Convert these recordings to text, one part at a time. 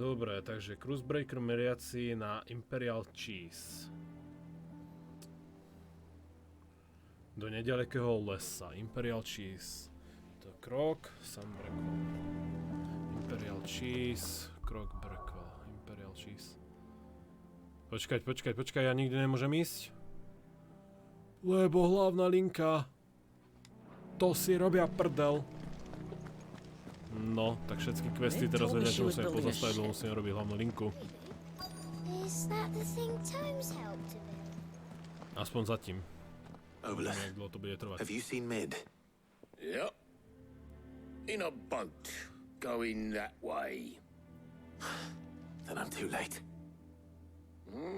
Dobre, takže Cruisebreaker meriaci na Imperial Cheese. Do nedalekého lesa. Imperial Cheese. To je krok, Sunbreakle. Imperial Cheese, krok Breakle. Imperial Cheese. Počkaj, ja nikdy nemôžem ísť. Lebo hlavná linka. To si robia prdel. No, tak všetky questy teraz vedia, čo musíme pozastaviť, lebo musíme robiť hlavnú linku. Aspoň zatím. Obeleth, Jak dlho to bude trvať. have you seen Mid? Yep. In a boat, going that way. Then I'm too late.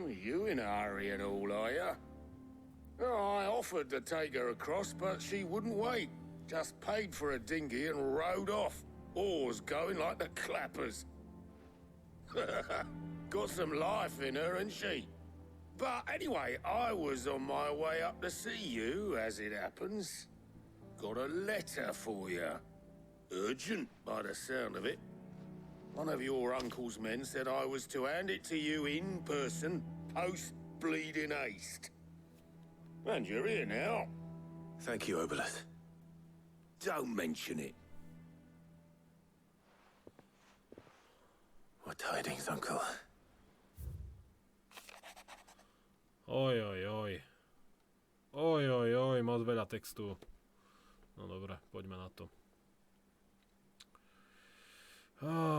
You in a hurry at all, are you? Oh, I offered to take her across, but she wouldn't wait. Just paid for a dinghy and rowed off. Oars going like the clappers. Got some life in her, ain't she? But anyway, I was on my way up to see you, as it happens. Got a letter for you. Urgent, by the sound of it. One of your uncle's men said I was to hand it to you in person, post-bleeding haste. And you're here now. Thank you, Obeleth. Don't mention it. What tidings, uncle? Oj, moc veľa textu. No dobre, poďme na to.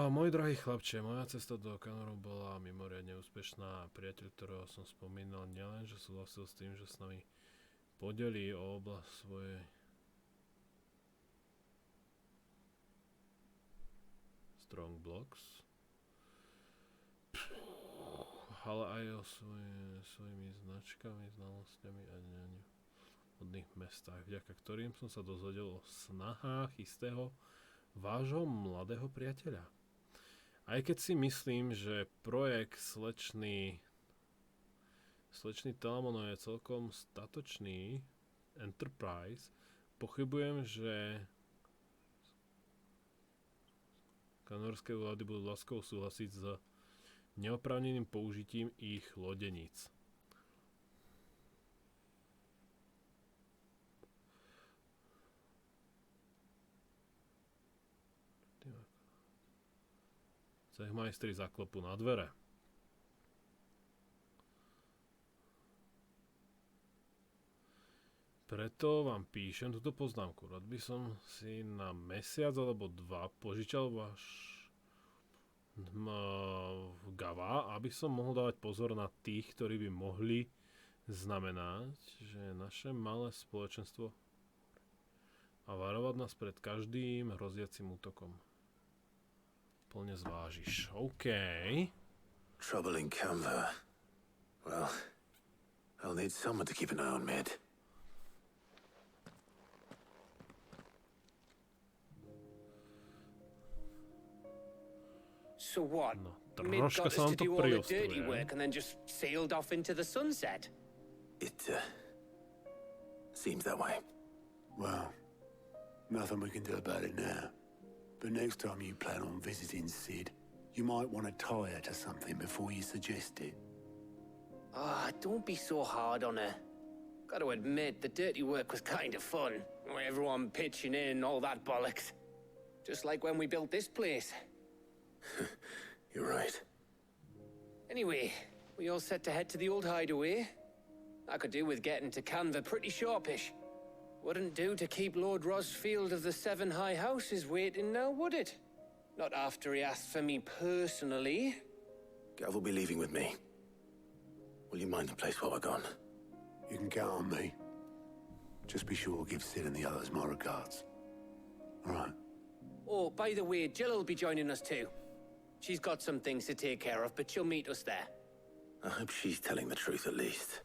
Môj drahý chlapče, moja cesta do Kanoru bola mimoriadne úspešná a priateľ, ktorého som spomínal, nielen, že súhlasil s tým, že s nami podelí o oblasť svojej Strong Blocks, ale aj o svojimi značkami, znalosťami a vodných mestách, vďaka ktorým som sa dozvedel o snahách istého vášho mladého priateľa. Aj keď si myslím, že projekt slečny Telamona je celkom statočný enterprise, pochybujem, že kanorské vlády budú láskovo súhlasiť s neoprávneným použitím ich lodeníc. Cechmajstri zaklopú na dvere. Preto vám píšem túto poznámku. Rád by som si na mesiac alebo dva požičal váš gava, aby som mohol dávať pozor na tých, ktorí by mohli znamenať, že naše malé spoločenstvo a varovať nás pred každým hroziacim útokom. Plne zvážiš. OK. Trouble in Canva. Well, I'll need someone to keep an eye on Mid. So what? No, Mid troška got sa us vám to to do all the dirty priostuje. work and then just sailed off into the sunset. It, seems that way. Well, nothing we can do about it now. But next time you plan on visiting Sid, you might want to tie her to something before you suggest it. Ah, don't be so hard on her. Got to admit, the dirty work was kind of fun. Everyone pitching in, all that bollocks. Just like when we built this place. You're right. Anyway, we all set to head to the old hideaway. I could do with getting to Canva pretty sharpish. Wouldn't do to keep Lord Rosfield of the Seven High Houses waiting now, would it? Not after he asked for me personally. Gav will be leaving with me. Will you mind the place while we're gone? You can count on me. Just be sure to give Sid and the others my regards. All right. Oh, by the way, Jill will be joining us too. She's got some things to take care of, but she'll meet us there. I hope she's telling the truth at least.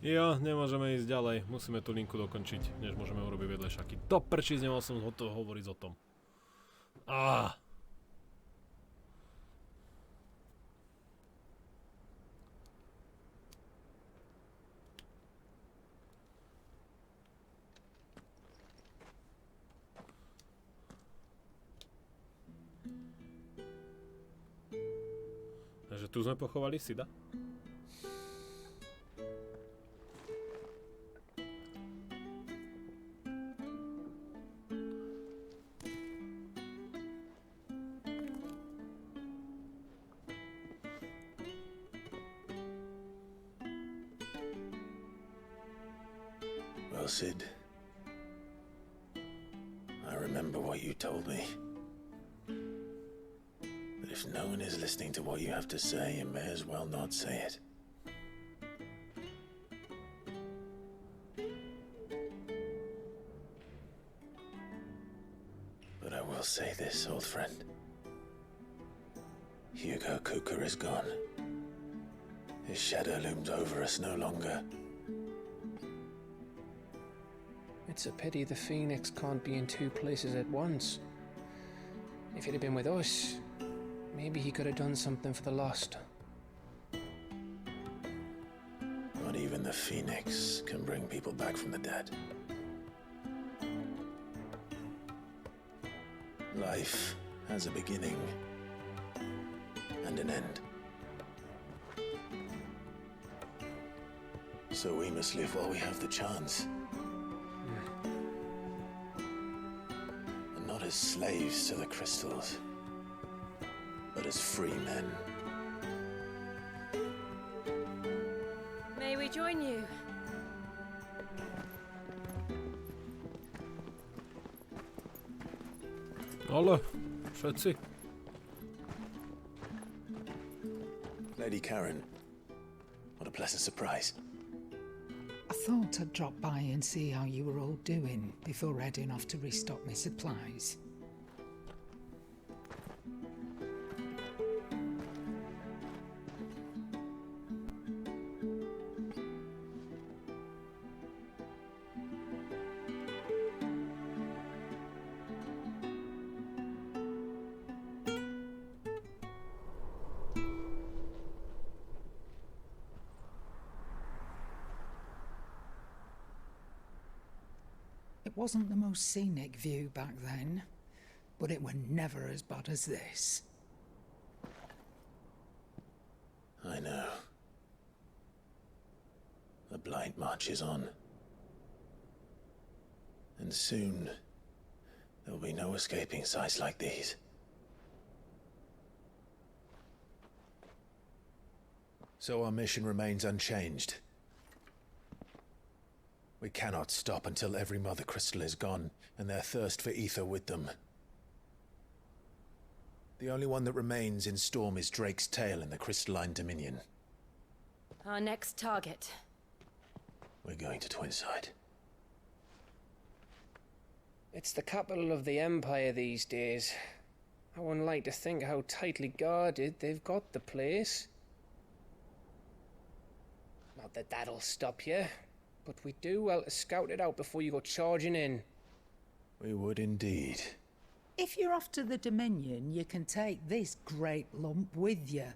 Jo, nemôžeme ísť ďalej. Musíme tú linku dokončiť, než môžeme urobiť vedlejšaky. Do prčíc, nemal som hotovo hovoriť o tom. Takže tu sme pochovali Sida. Well, Sid, I remember what you told me. That if no one is listening to what you have to say, you may as well not say it. But I will say this, old friend. Hugo Cooker is gone. His shadow looms over us no longer. It's a pity the Phoenix can't be in two places at once. If he'd have been with us, maybe he could have done something for the lost. Not even the Phoenix can bring people back from the dead. Life has a beginning and an end. So we must live while we have the chance. And not as slaves to the crystals, but as free men. May we join you? Ale, všetci. Lady Karen, what a pleasant surprise. I thought I'd drop by and see how you were all doing before heading off to restock my supplies. It wasn't the most scenic view back then, but it were never as bad as this. I know. The blight marches on. And soon, there will be no escaping sights like these. So our mission remains unchanged. We cannot stop until every Mother Crystal is gone, and their thirst for ether with them. The only one that remains in Storm is Drake's tail in the Crystalline Dominion. Our next target. We're going to Twinside. It's the capital of the Empire these days. I wouldn't like to think how tightly guarded they've got the place. Not that that'll stop you, but we do well to scout it out before you go charging in. We would indeed. If you're off to the Dominion, you can take this great lump with you.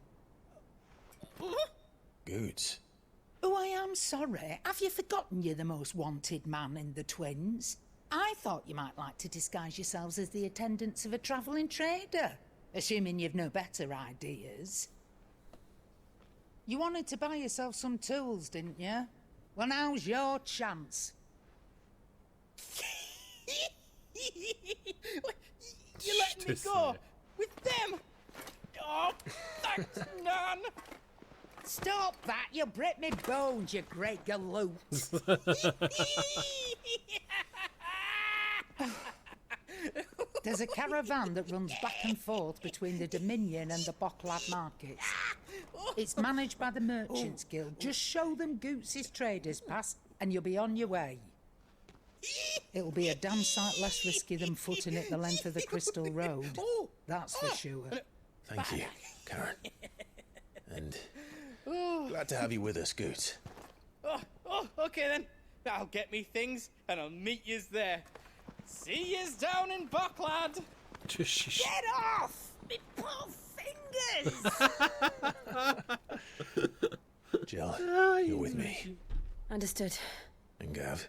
Goods. Oh, I am sorry. Have you forgotten you're the most wanted man in the Twins? I thought you might like to disguise yourselves as the attendants of a travelling trader, assuming you've no better ideas. You wanted to buy yourself some tools, didn't you? Well, now's your chance. You're letting me go with them? Oh, thanks, Nan. Stop that! You'll break me bones, you great galoot. There's a caravan that runs back and forth between the Dominion and the Bocklad markets. It's managed by the Merchants Guild. Just show them Goots' traders pass and you'll be on your way. It'll be a damn sight less risky than footing it the length of the Crystal Road. That's for sure. Thank you, Karen. And glad to have you with us, Goots. Oh, okay then. I'll get me things and I'll meet yous there. See yous down in Bocklad. Get off! Me poor fingers! Jill, you're with me. Understood. And Gav,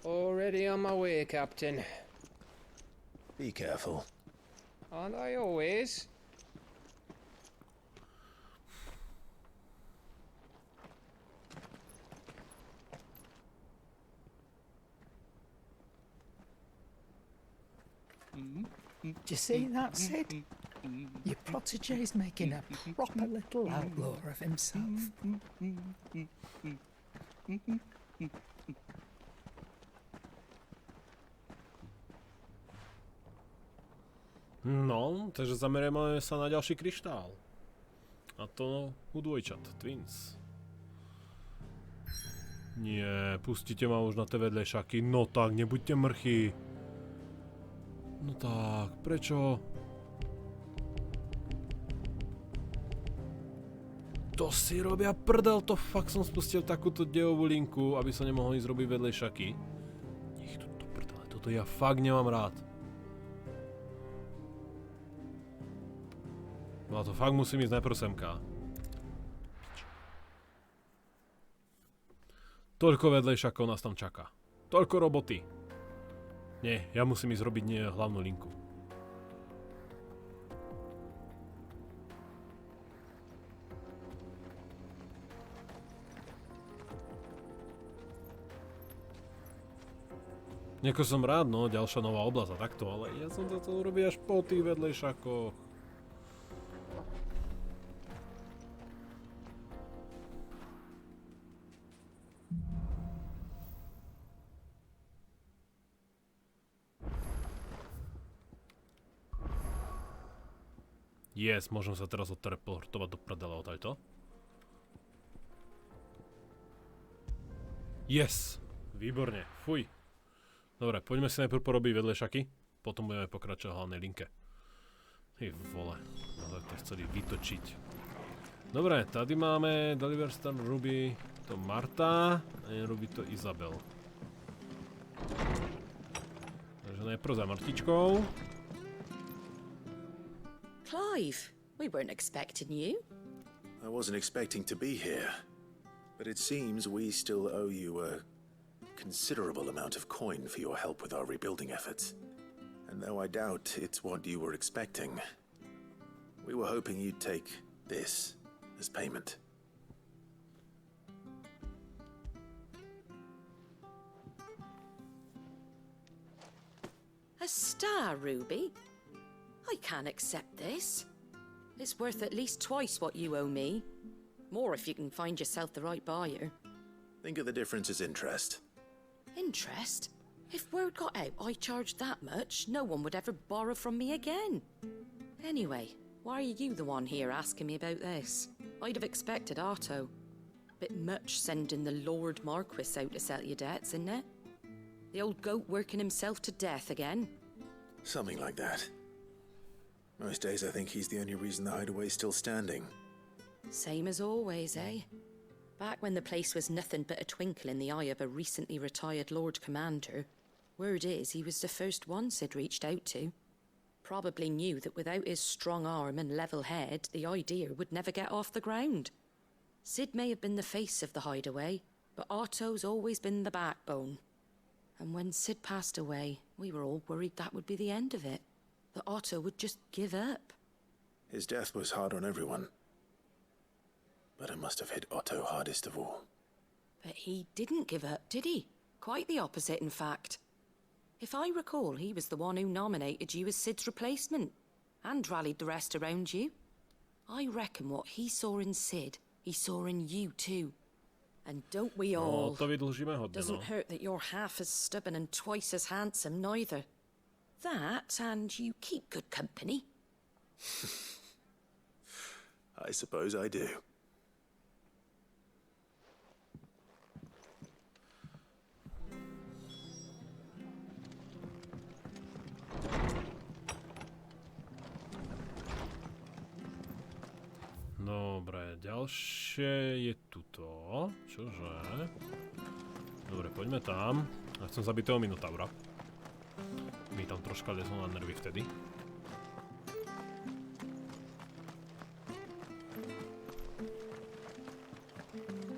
Already on my way, Captain. be careful. Aren't I always? you see that, Sid? Your protege's making a proper little outlaw of himself. No, takže zamerieme sa na ďalší kryštál. A to u dvojčat, twins. Nie, pustite ma už na tie vedlejšaky. No tak, nebuďte mrchy. No tak, prečo? To si robia prdel, to fakt som spustil takúto dejovú linku, aby sa nemohol ísť robiť vedlejšaky. Nech to prdele, toto ja fakt nemám rád. No a to fakt musím ísť najprv semka. Toľko vedlejšakov nás tam čaká. Toľko roboty. Nie, ja musím ísť robiť hlavnú linku. Nieko som rád, no, ďalšia nová oblasť a takto, ale ja som to chcel urobiť až po tých vedlejšakoch. Yes, môžem sa teraz odteleportovať do prdela odtiaľto. Yes! Výborne, fuj. Dobre, poďme si najprv porobiť vedlejšaky, potom budeme pokračovať v hlavnej linke. Ty vole, ale to chceli vytočiť. Dobre, tady máme Deliver Star Ruby to Marta a nerobí to Izabel. Takže najprv za Martičkou. Clive, we weren't expecting you. I wasn't expecting to be here, but it seems we still owe you a considerable amount of coin for your help with our rebuilding efforts. And though I doubt it's what you were expecting, we were hoping you'd take this as payment. A star ruby? I can't accept this. It's worth at least twice what you owe me. More if you can find yourself the right buyer. Think of the difference as interest. Interest? If word got out I charged that much, no one would ever borrow from me again. Anyway, why are you the one here asking me about this? I'd have expected Otto. Bit much sending the Lord Marquis out to settle your debts, isn't it? The old goat working himself to death again? Something like that. Most days I think he's the only reason the hideaway's still standing. Same as always, eh? Back when the place was nothing but a twinkle in the eye of a recently retired Lord Commander, word is he was the first one Sid reached out to. Probably knew that without his strong arm and level head, the idea would never get off the ground. Sid may have been the face of the hideaway, but Otto's always been the backbone. And when Sid passed away, we were all worried that would be the end of it. That Otto would just give up. His death was hard on everyone. But it must have hit Otto hardest of all. But he didn't give up, did he? Quite the opposite, in fact. If I recall, he was the one who nominated you as Sid's replacement, and rallied the rest around you. I reckon what he saw in Sid, he saw in you too. And don't we all? No, to vydlžíme hodne, Doesn't hurt that you're half as stubborn and twice as handsome, neither. That, and you keep good company. I suppose I do. Dobre, ďalšie je tuto. Čože? Dobre, poďme tam. Ja chcem zabiť toho Minotaura. Mi tam troška lezlo na nervy vtedy.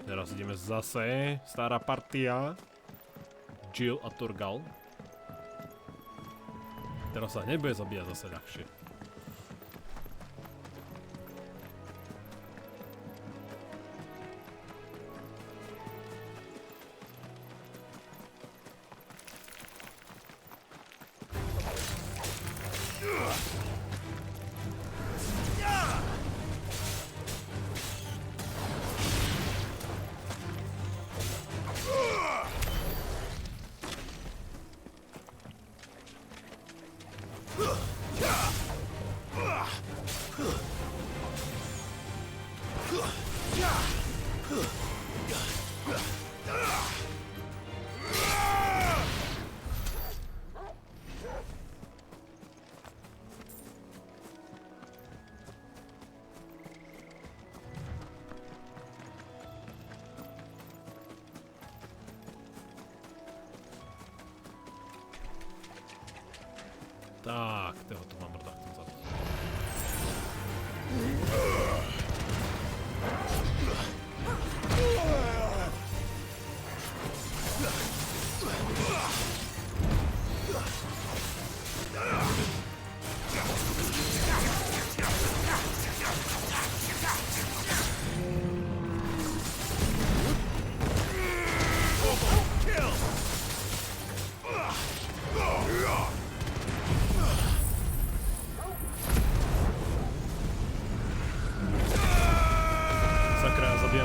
Teraz ideme zase. Stará partia. Jill a Torgal. Teraz sa hneď bude zabíjať zase ľahšie.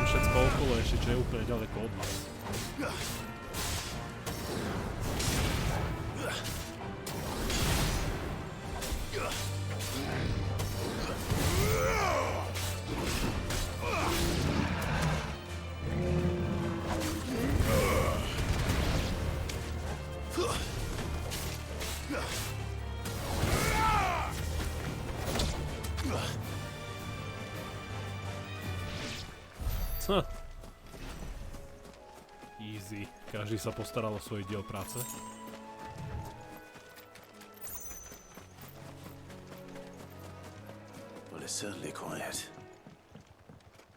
všetko okolo, ešte čo je úplne ďaleko od nás. Easy. Každý sa postaral o svoj diel práce. Well, it's certainly quiet.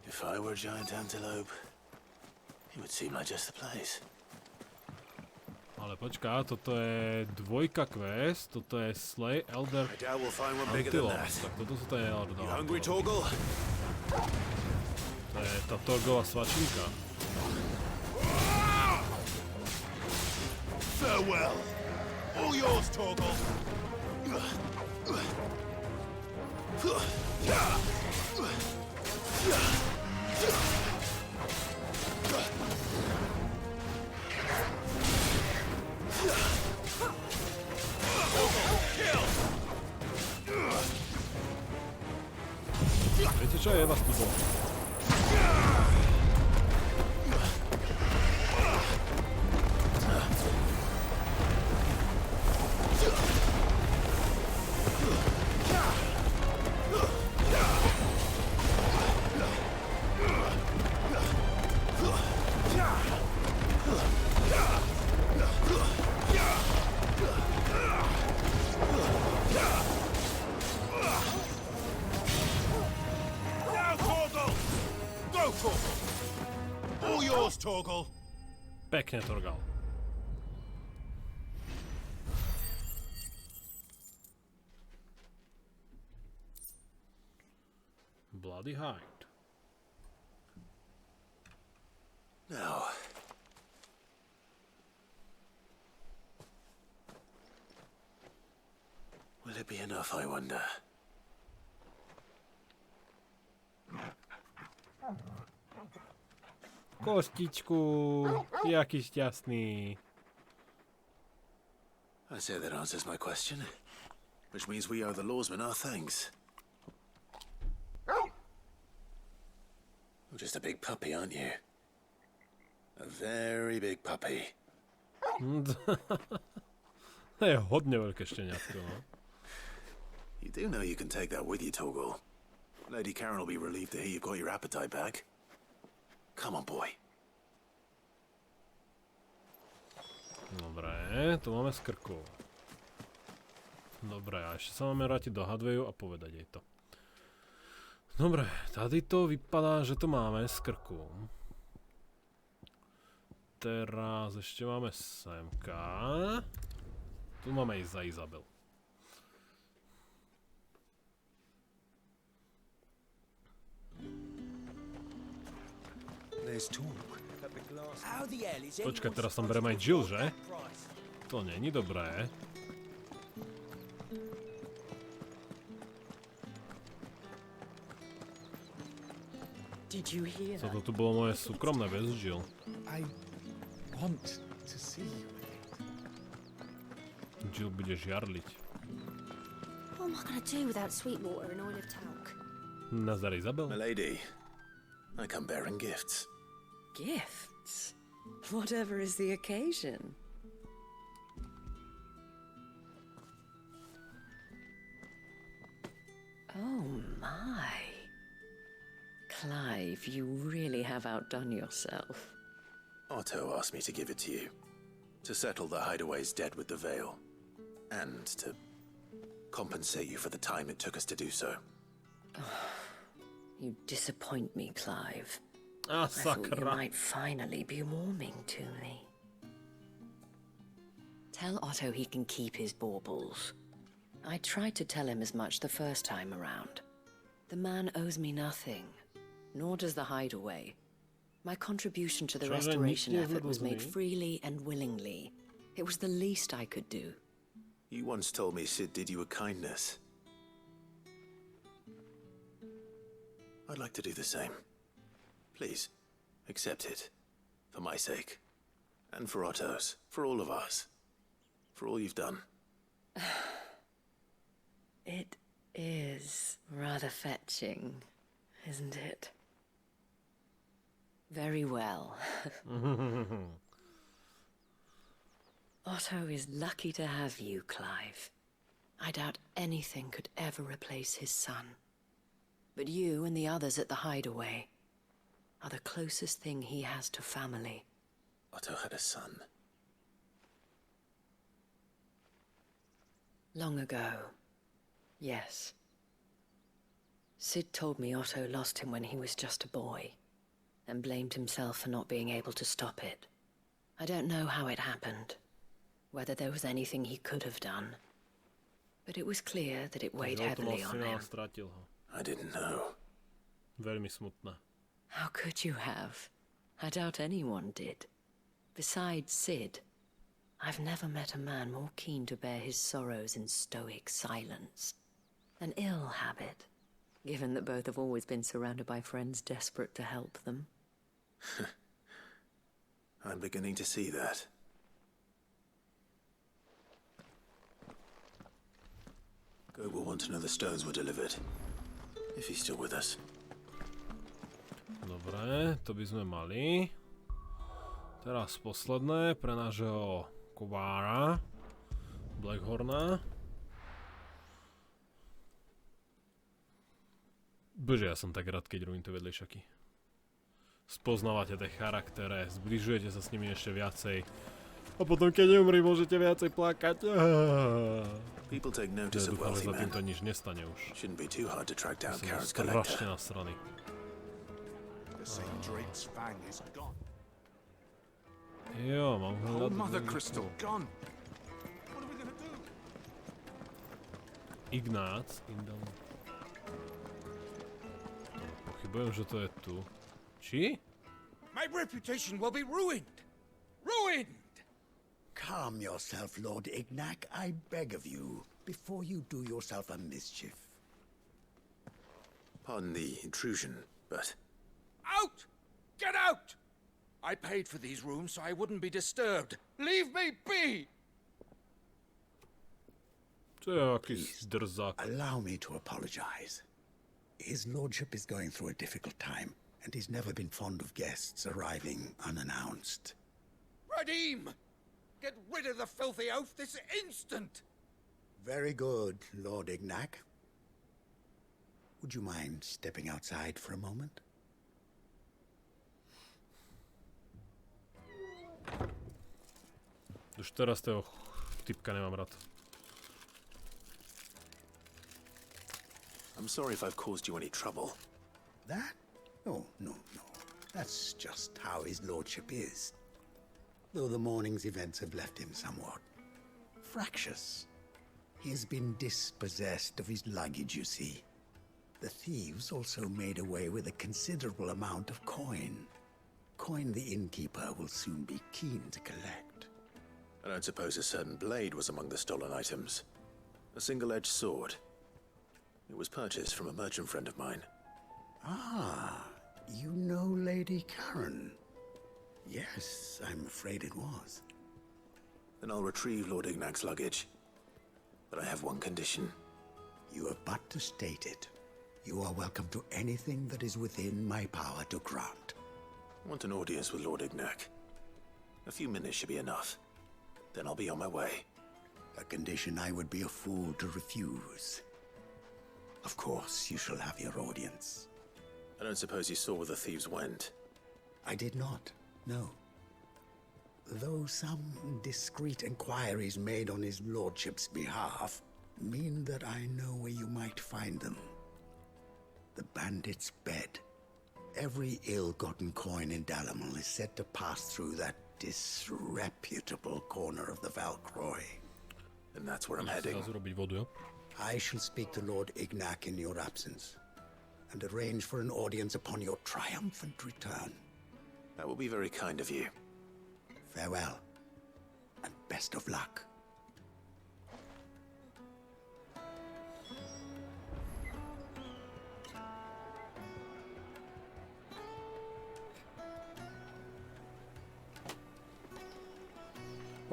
If I were a giant antelope, it would seem like just the place. Ale počká, toto je dvojka quest, toto je Slay Elder I doubt we'll find one bigger than Antelope. that. Tak toto sú tie Elder You hungry, Antelope. Torgal? To je tá Torgová svačinka. Farewell. All yours, Torgal. Viete čo, je vás tu bol. Torgal. Pekne Torgal. Bloody hide. Now. Will it be enough, I wonder? Kostičku, jaký šťastný. I say that answers my question, which means we owe the lawsman our thanks. You're just a big puppy, aren't you? A very big puppy. To je hodne veľké šteniatko, no. You do know you can take that with you, Torgal. Lady Karen will be relieved to hear you've got your appetite back. Come on, boy. Dobre, tu máme skrku. Dobre, a ešte sa máme vrátiť do Hadveju a povedať jej to. Dobre, tady to vypadá, že to máme skrku. Teraz ešte máme semka. Tu máme ísť za Izabel. Počkaj, teraz tam berem aj Jill, že? To není dobré. Toto tu bolo moje súkromné bez Jill. Jill bude žiarliť. What am I gonna do without Sweetwater and oil of talc? Nazdar Izabel. Milady, I come bearing gifts. Gifts? Whatever is the occasion. Oh my. Clive, you really have outdone yourself. Otto asked me to give it to you. To settle the hideaway's debt with the veil. And to compensate you for the time it took us to do so. You disappoint me, Clive. Ah, I thought you sakra. might finally be warming to me. Tell Otto he can keep his baubles. I tried to tell him as much the first time around. The man owes me nothing, nor does the hideaway. My contribution to the Čože, restoration nič nie effort was made dlžný. freely and willingly. It was the least I could do. You once told me Sid did you a kindness. I'd like to do the same. Please. Accept it. For my sake. And for Otto's. For all of us. For all you've done. It is rather fetching, isn't it? Very well. Otto is lucky to have you, Clive. I doubt anything could ever replace his son. But you and the others at the hideaway are the closest thing he has to family. Otto had a son. Long ago, yes. Sid told me Otto lost him when he was just a boy, and blamed himself for not being able to stop it. I don't know how it happened, whether there was anything he could have done, but it was clear that it weighed heavily on him. I didn't know. Veľmi smutné. How could you have? I doubt anyone did. Besides Sid, I've never met a man more keen to bear his sorrows in stoic silence. An ill habit, given that both have always been surrounded by friends desperate to help them. I'm beginning to see that. Gob will want to know the stones were delivered. If he's still with us. Dobre, to by sme mali. Teraz posledné pre nášho kovára Blackhorna. Bože, ja som tak rád, keď robím to vedlejšaky. Spoznávate tie charaktere, zbližujete sa s nimi ešte viacej. A potom, keď neumrí, môžete viacej plakať. People take notice of Dúfam, že wealthy sa men. týmto nič nestane už. Shouldn't be too hard to track down Som Karen's strašne collector. nasraný. The St. Drake's fang is gone. Jo, mám Whole hľadať. mother crystal gone. What are we gonna do? Ignác. Pochybujem, že to je tu. Či? My reputation will be ruined. Ruined! Calm yourself, Lord Ignac, I beg of you, before you do yourself a mischief. Pardon the intrusion, but Out! Get out! I paid for these rooms so I wouldn't be disturbed. Leave me be! To je aký zdrzák. Allow me to apologize. His lordship is going through a difficult time, and he's never been fond of guests arriving unannounced. Radim! Get rid of the filthy oaf this instant! Very good, Lord Ignac. Would you mind stepping outside for a moment? Už teraz toho typka nemám rád. I'm sorry if I've caused you any trouble. That? Oh, no. That's just how his lordship is. Though the morning's events have left him somewhat fractious. He has been dispossessed of his luggage, you see. The thieves also made away with a considerable amount of coin. Coin the innkeeper will soon be keen to collect. I don't suppose a certain blade was among the stolen items. A single-edged sword. It was purchased from a merchant friend of mine. Ah, you know Lady Karen? Yes, I'm afraid it was. Then I'll retrieve Lord Ignac's luggage. But I have one condition. You have but to state it. You are welcome to anything that is within my power to grant. I want an audience with Lord Ignac. A few minutes should be enough. Then I'll be on my way. A condition I would be a fool to refuse. Of course, you shall have your audience. I don't suppose you saw where the thieves went. I did not, no. Though some discreet inquiries made on his lordship's behalf mean that I know where you might find them. The bandit's bed. Every ill-gotten coin in Dalamal is said to pass through that disreputable corner of the Valcroy. And that's where I'm heading. I shall speak to Lord Ignac in your absence, and arrange for an audience upon your triumphant return. That will be very kind of you. Farewell, and best of luck.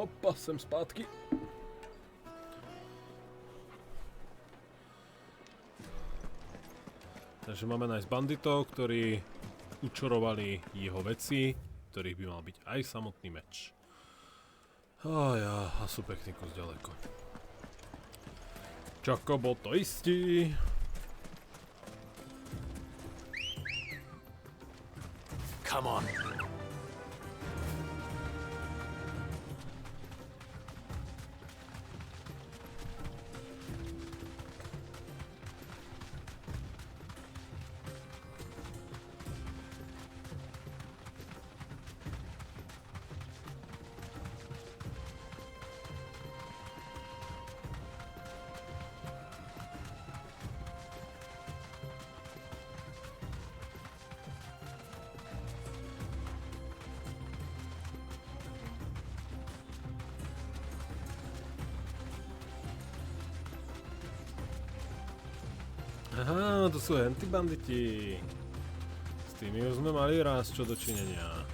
Hopa, sem zpátky. Takže máme nájsť banditov, ktorí učorovali jeho veci, ktorých by mal byť aj samotný meč. A sú pekný kus ďaleko. Čako, bol to istý. Come on. Aha, to sú henty banditi. S tými už sme mali raz čo dočinenia.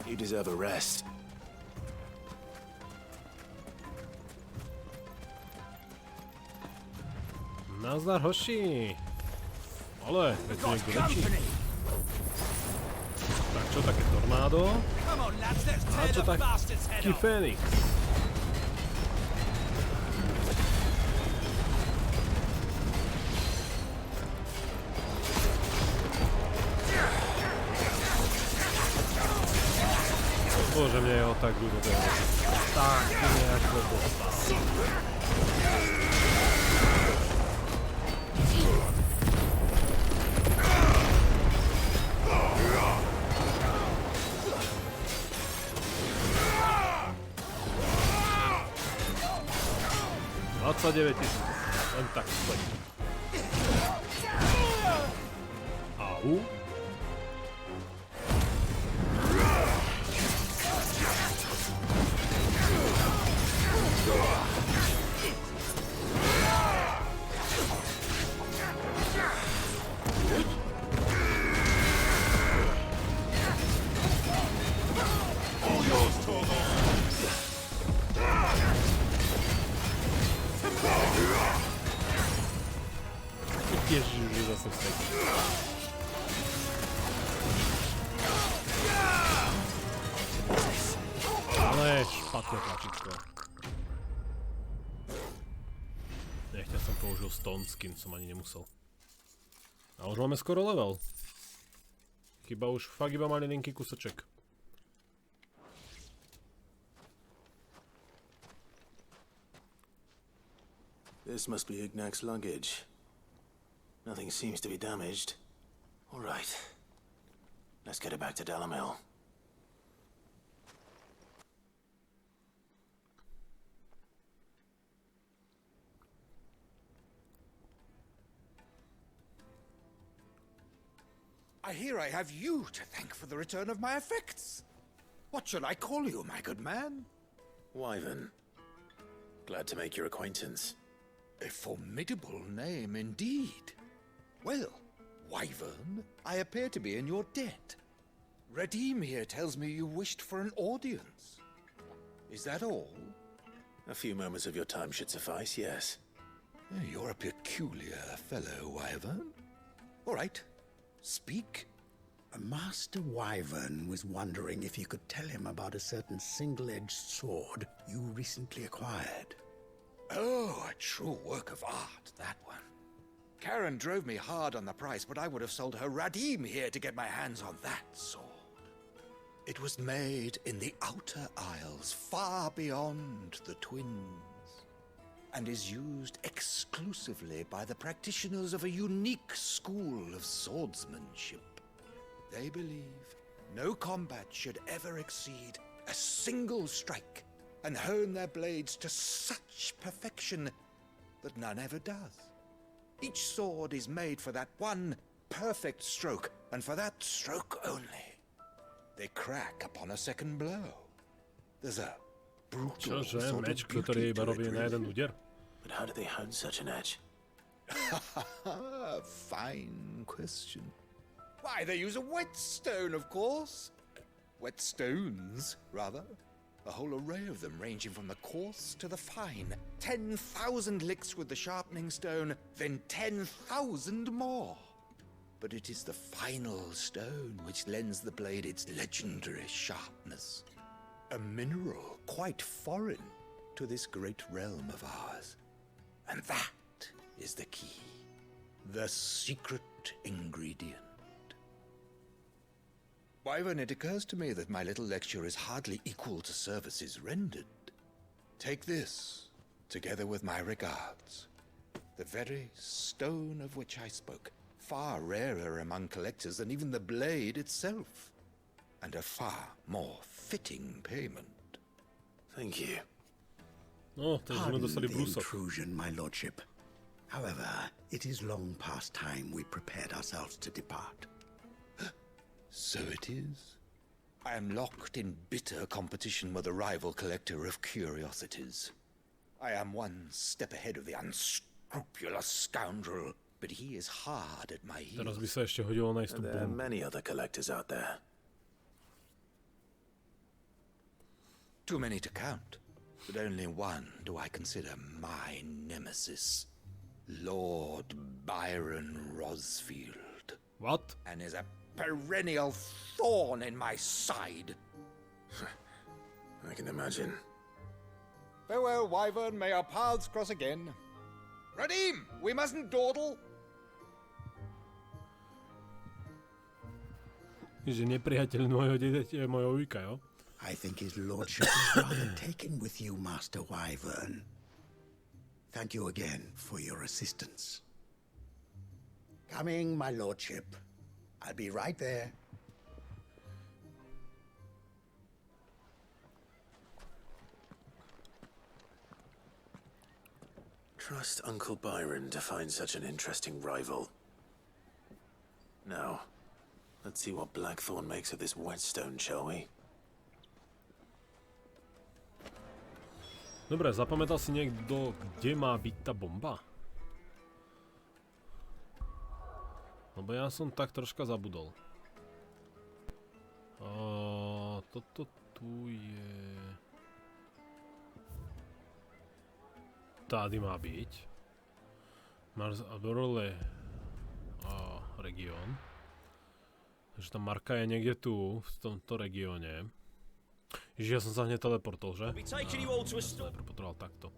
You deserve a rest. Nazdar, hoši. Ale, veď tu niekto rečí. Tak čo, také tornádo? A čo taký Fénix? Bože, mne je ho tak ľúbo toho. Tak, nejako dostal. $29 000. Len tak stojí. Au. Ježiš, že zase vstek. Ale špatné tlačítko. Nechťa som použil stone skin, som ani nemusel. A už máme skoro level. Chyba už fakt iba malinký kusoček. This must be Ignac's luggage. Nothing seems to be damaged. All right. Let's get it back to Dlhy. I hear I have you to thank for the return of my effects. What shall I call you, my good man? Wyvern. Glad to make your acquaintance. A formidable name indeed. Well, Wyvern, I appear to be in your debt. Redeem here tells me you wished for an audience. Is that all? A few moments of your time should suffice, yes. You're a peculiar fellow, Wyvern. All right, speak. Master Wyvern was wondering if you could tell him about a certain single-edged sword you recently acquired. Oh, a true work of art, that one. Karen drove me hard on the price, but I would have sold her Radim here to get my hands on that sword. It was made in the Outer Isles, far beyond the Twins, and is used exclusively by the practitioners of a unique school of swordsmanship. They believe no combat should ever exceed a single strike, and hone their blades to such perfection that none ever does. Each sword is made for that one perfect stroke, and for that stroke only. They crack upon a second blow. There's a brutal Čože, sort meč, of beauty ktorý iba to robí it, na jeden really. úder? But how do they hone such an edge? Fine question. Why, they use a whetstone, of course. Whetstones, rather. A whole array of them, ranging from the coarse to the fine. 10,000 licks with the sharpening stone, then 10,000 more. But it is the final stone which lends the blade its legendary sharpness. A mineral quite foreign to this great realm of ours. And that is the key. The secret ingredient. Wyvern, it occurs to me that my little lecture is hardly equal to services rendered. Take this, together with my regards. The very stone of which I spoke, far rarer among collectors than even the blade itself, and a far more fitting payment. Thank you. No, takže sme Pardon dostali the brúsok. intrusion, my lordship. However, it is long past time we prepared ourselves to depart. So it is. I am locked in bitter competition with a rival collector of curiosities. I am one step ahead of the unscrupulous scoundrel, but he is hard at my heels. Teraz by sa ešte hodilo nájsť tú There are bombu. many other collectors out there. Too many to count, but only one do I consider my nemesis, Lord Byron Rosfield. What? And is a perennial thorn in my side. I can imagine. Farewell, Wyvern. May our paths cross again. Radim, we mustn't dawdle. Že nepriateľ môjho dieťaťa je mojho ujka, jo? I think his lordship is rather taken with you, Master Wyvern. Thank you again for your assistance. Coming, my lordship. I'll be right there. Trust Uncle Byron to find such an interesting rival. Now, let's see what Blackthorn makes of this whetstone, shall we? Dobre, zapamätal si niekto, kde má byť tá bomba? Lebo ja som tak troška zabudol. Toto tu je... Tady má byť. Mars a Dorole región. Takže tá marka je niekde tu, v tomto regióne. Ježiš, ja som sa hneď teleportol, že? Najprv potreboval takto.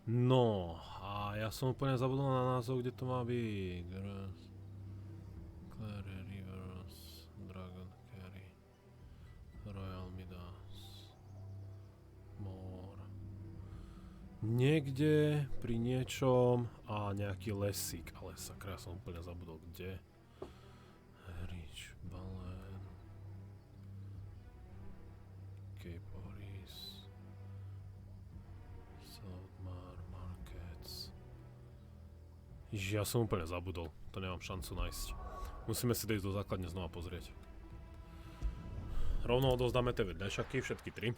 No, a ja som úplne zabudol na názov, kde to má byť. Clary Rivers, Dragon Carry, Royal Midas, More. Niekde pri niečom a nejaký lesík, ale sakra, ja som úplne zabudol kde. Rich Balen, Cape Oris, Southmar Markets. Ježiš, ja som úplne zabudol, to nemám šancu nájsť. Musíme si ísť do základne znova pozrieť. Rovno odovzdáme tie vedľajšaky, všetky 3.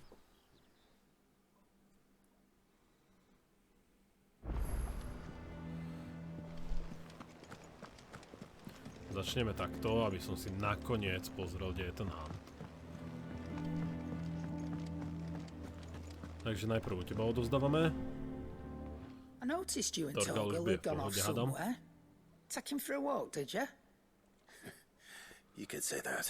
Začneme takto, aby som si nakoniec pozrel, kde je ten hunt. Takže najprv teba odovzdávame. I noticed you and Torgal už Torgal bude had v gone off pohode, hádam. somewhere. Take him for a walk, did you? You could say that.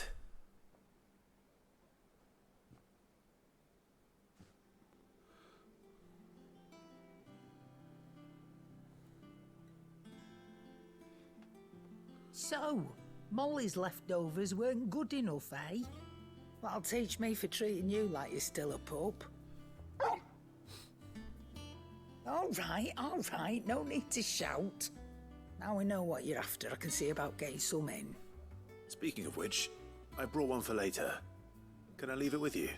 So, Molly's leftovers weren't good enough, eh? That'll teach me for treating you like you're still a pup. All right, no need to shout. Now we know what you're after, I can see about getting some in. Speaking of which, I brought one for later. Can I leave it with you?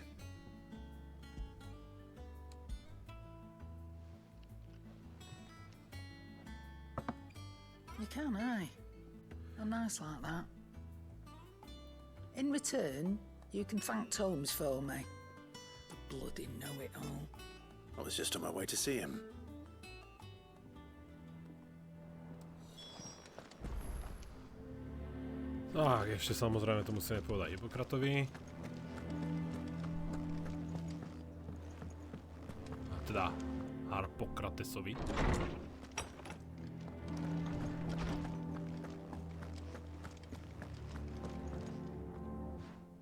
You can, eh? How nice like that. In return, you can thank Tomes for me. The bloody know-it-all. I was just on my way to see him. Tak, ešte samozrejme to musíme povedať Hippokratovi. A teda Harpokratesovi.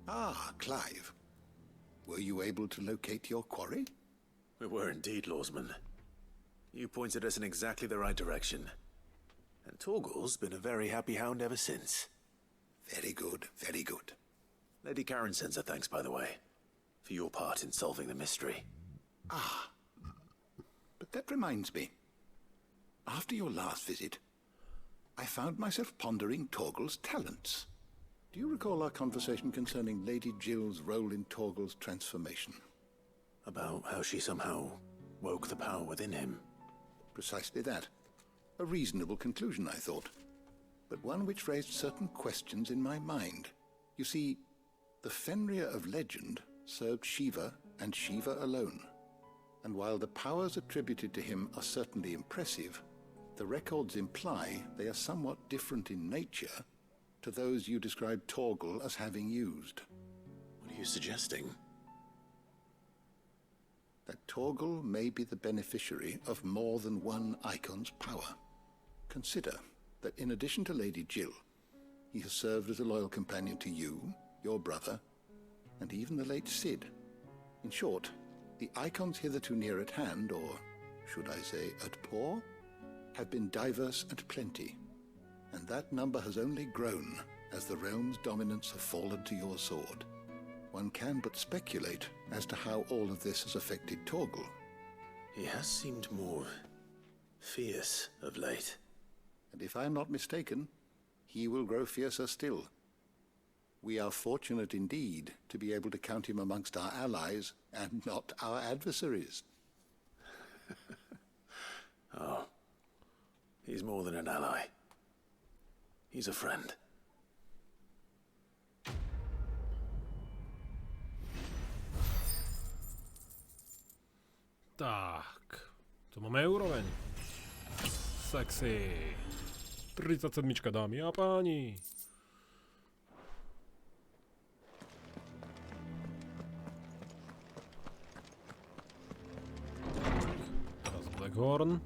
Ah, Clive. Were you able to locate your quarry? We were indeed, Lawsman. You pointed us in exactly the right direction. And Torgal's been a very happy hound ever since. Very good, very good. Lady Karen sends her thanks, by the way, for your part in solving the mystery. Ah, but that reminds me. After your last visit, I found myself pondering Torgal's talents. Do you recall our conversation concerning Lady Jill's role in Torgal's transformation? About how she somehow woke the power within him. Precisely that. A reasonable conclusion, I thought, but one which raised certain questions in my mind. You see, the Fenrir of legend served Shiva and Shiva alone. And while the powers attributed to him are certainly impressive, the records imply they are somewhat different in nature to those you described Torgal as having used. What are you suggesting? That Torgal may be the beneficiary of more than one icon's power. Consider that in addition to Lady Jill, he has served as a loyal companion to you, your brother, and even the late Cid. In short, the icons hitherto near at hand, or should I say at paw, have been diverse and plenty, and that number has only grown as the realm's dominance have fallen to your sword. One can but speculate as to how all of this has affected Torgal. He has seemed more fierce of late. And if I'm not mistaken, he will grow fiercer still. We are fortunate indeed to be able to count him amongst our allies and not our adversaries. Oh, he's more than an ally. He's a friend. Tak, to máme úroveň. Sexy. 37, dámy a páni. Teraz Blackhorn.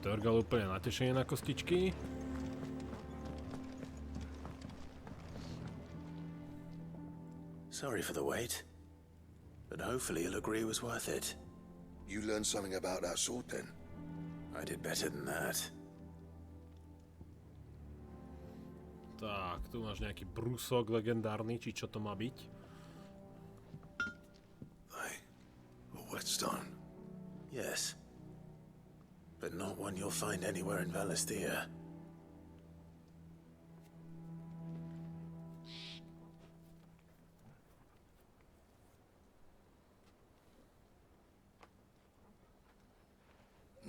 Torgal úplne natešenie na kostičky. Sorry for the wait, but hopefully you'll agree it was worth it. You learned something about that sword then? I did better than that. Tak, tu máš nejaký brúsok legendárny, či čo to má byť? Hey, a whetstone. Yes, but not one you'll find anywhere in Valisthea.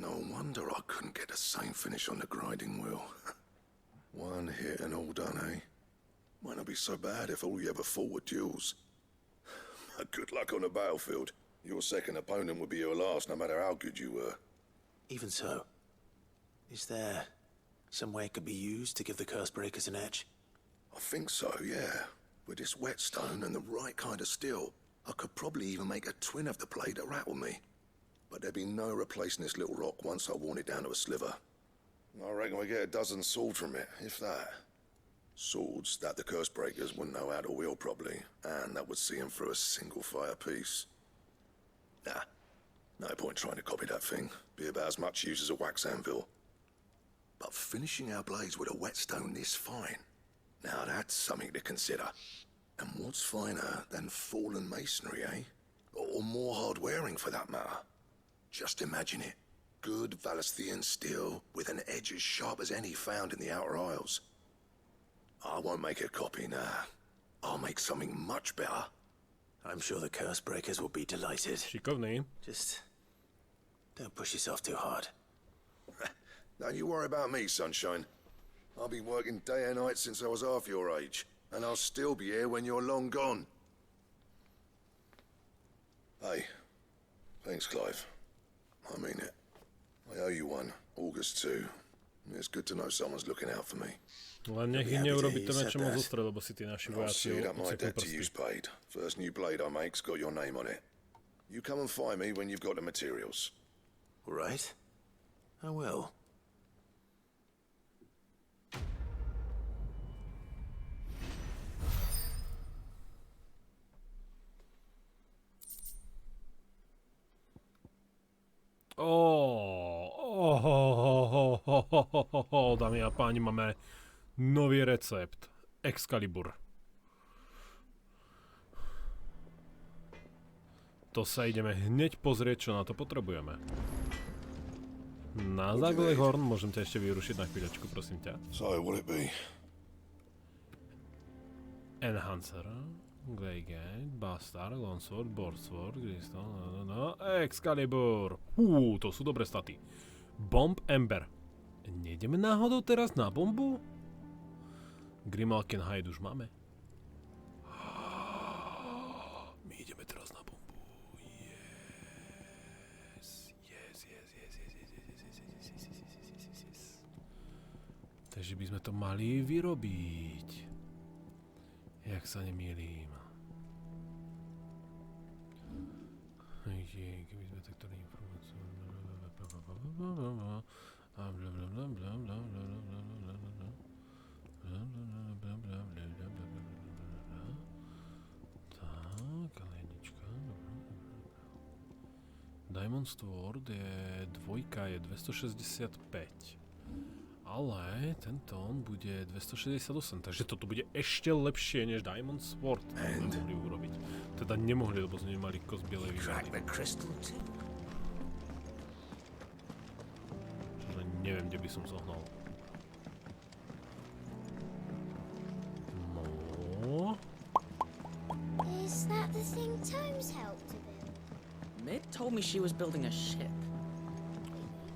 No wonder I couldn't get the same finish on the grinding wheel. One hit and all done, eh? Might not be so bad if all you ever fought were duels. Good luck on the battlefield. Your second opponent would be your last, no matter how good you were. Even so, is there some way it could be used to give the curse breakers an edge? I think so, yeah. With this whetstone and the right kind of steel, I could probably even make a twin of the blade that rattled me. But there'd be no replacing this little rock once I worn it down to a sliver. I reckon we get a dozen swords from it, if that. Swords that the curse breakers wouldn't know how to wield properly, and that would see them through a single fire piece. Nah, no point trying to copy that thing. Be about as much use as a wax anvil. But finishing our blades with a whetstone this fine, now that's something to consider. And what's finer than fallen masonry, eh? Or more hard-wearing, for that matter. Just imagine it. Good Valisthian steel with an edge as sharp as any found in the Outer Isles. I won't make a copy, nah. I'll make something much better. I'm sure the curse breakers will be delighted. Šikovný. Just don't push yourself too hard. Don't you worry about me, sunshine. I've been working day and night since I was half your age, and I'll still be here when you're long gone. Hey, thanks, Clive. I mean it. I owe you one. August too. It's good to know someone's looking out for me. Len nech im neurobi to, na čo moc ústre, lebo si tí naši I'll vojaci see that my odseknú debt to prsty. you's paid. First new blade I make's got your name on it. You come and find me when you've got the materials. All right. I will. Dámy a páni, máme nový recept. Excalibur. To sa ideme hneď pozrieť, čo na to potrebujeme. Na základe horn, môžem ťa ešte vyrušiť na chvíľočku, prosím ťa. So, will it be? Enhancer, Greygate, Bastard, Longsword, Boardsword, Crystal, Excalibur. To sú dobré staty. Bomb Ember. Nejdeme náhodou teraz na bombu? Grimalkin Hide už máme. My ideme teraz na bombu. Yes. Takže by sme to mali vyrobiť. Jak sa nemýlim. Keby sme takto informáciu... Tak, ale jednička. Diamond Sword je dvojka, je 265. Ale tento bude 268, takže toto bude ešte lepšie než Diamond Sword, ktoré mohli urobiť. Teda nemohli, lebo sme nemali kost bielej výmeny. Čiže neviem, kde by som zohnal. No. Is that the thing Tomes helped to build? Mid told me she was building a ship.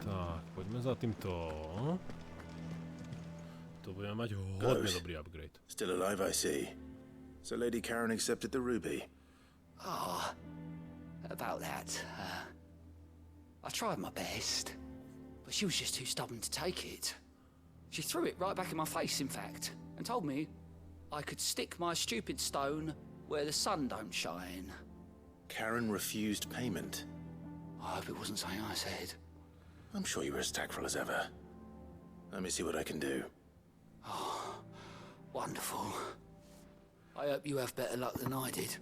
Tak, poďme za týmto. To budeme mať hodne dobrý upgrade. Still alive, I see. So Lady Karen accepted the ruby. Oh, about that. I tried my best, but she was just too stubborn to take it. She threw it right back in my face, in fact, and told me I could stick my stupid stone where the sun don't shine. Karen refused payment. I hope it wasn't something I said. I'm sure you were as tactful as ever. Let me see what I can do. Oh, wonderful. I hope you have better luck than I did.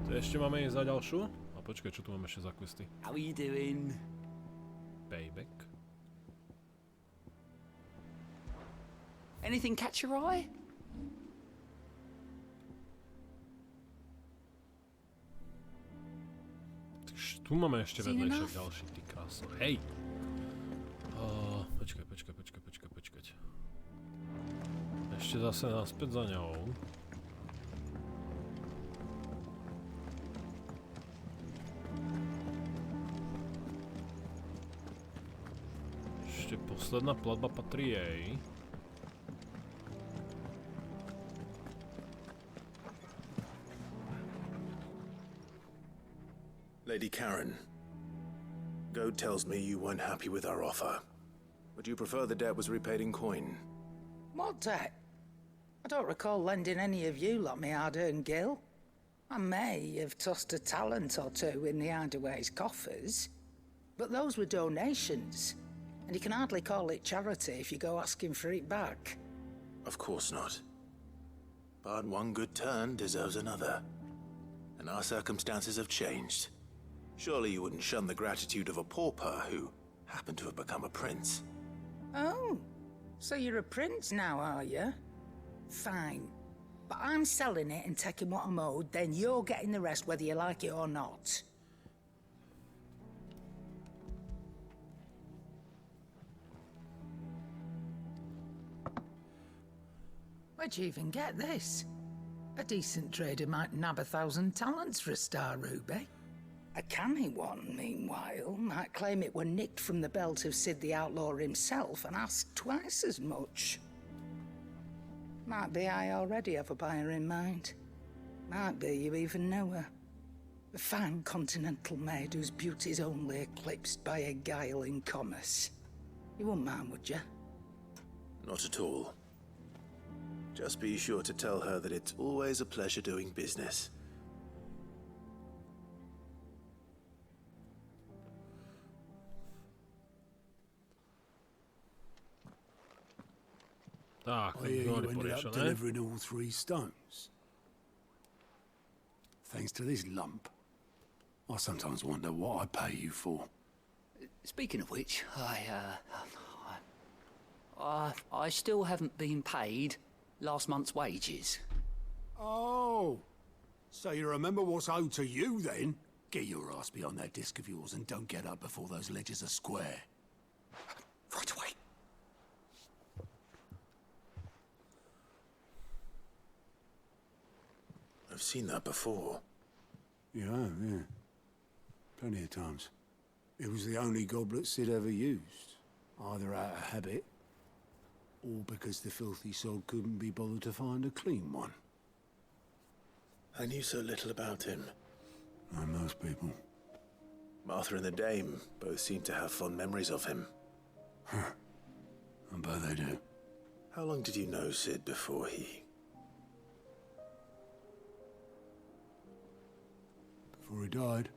To ešte máme ísť za ďalšiu? A počkaj, čo tu máme ešte za questy? How are you doing? Payback. Anything catch your eye? Tu máme ešte vedlejšie ďalší, ty krásno. Hej! Počkať. Ešte zase naspäť za ňou. Ešte posledná platba patrí jej. Lady Karen, Goad tells me you weren't happy with our offer. Would you prefer the debt was repaid in coin? What debt? I don't recall lending any of you lot me hard-earned gil. I may have tossed a talent or two in the Hardaway's coffers, but those were donations, and you can hardly call it charity if you go asking for it back. Of course not. But one good turn deserves another. And our circumstances have changed. Surely you wouldn't shun the gratitude of a pauper who happened to have become a prince. Oh, so you're a prince now, are you? Fine. But I'm selling it and taking what I'm owed, then you're getting the rest whether you like it or not. Where'd you even get this? A decent trader might nab 1,000 talents for a star ruby. A canny one, meanwhile, might claim it were nicked from the belt of Sid the Outlaw himself and ask twice as much. Might be I already have a buyer in mind. Might be you even know her. A fine continental maid whose beauty's only eclipsed by a guile in commerce. You wouldn't mind, would you? Not at all. Just be sure to tell her that it's always a pleasure doing business. Tak, I hear you dobre ended up poriešené. delivering all 3 stones. Thanks to this lump. I sometimes wonder what I pay you for. Speaking of which, I still haven't been paid last month's wages. Oh, so you remember what's owed to you then? Get your ass behind that disc of yours and don't get up before those ledgers are square. Right away. I've seen that before. Yeah. Plenty of times. It was the only goblet Sid ever used, either out of habit, or because the filthy sod couldn't be bothered to find a clean one. I knew so little about him. Like most people. Martha and the Dame both seem to have fond memories of him. I bet they do. How long did you know Sid before he... Before he died.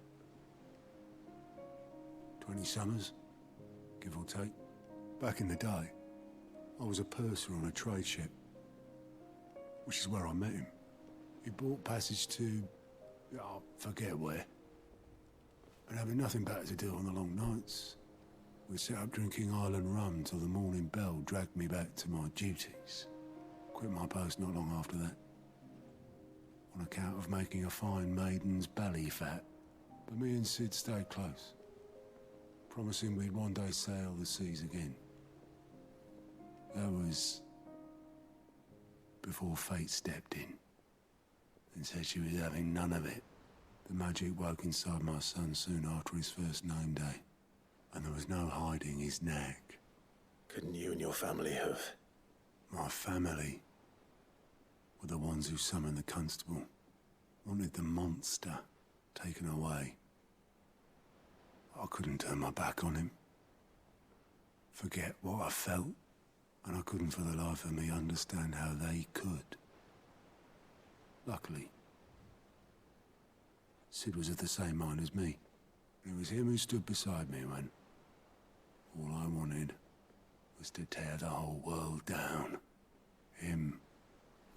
20 summers, give or take. Back in the day, I was a purser on a trade ship, which is where I met him. He bought passage to... I forget where. And having nothing better to do on the long nights, we set up drinking island rum till the morning bell dragged me back to my duties. Quit my post not long after that. On account of making a fine maiden's belly fat. But me and Sid stayed close, promising we'd one day sail the seas again. That was before fate stepped in and said she was having none of it. The magic woke inside my son soon after his first name day, and there was no hiding his nag. Couldn't you and your family have... My family were the ones who summoned the constable, wanted the monster taken away. I couldn't turn my back on him, forget what I felt, and I couldn't for the life of me understand how they could. Luckily, Sid was of the same mind as me. It was him who stood beside me when all I wanted was to tear the whole world down. Him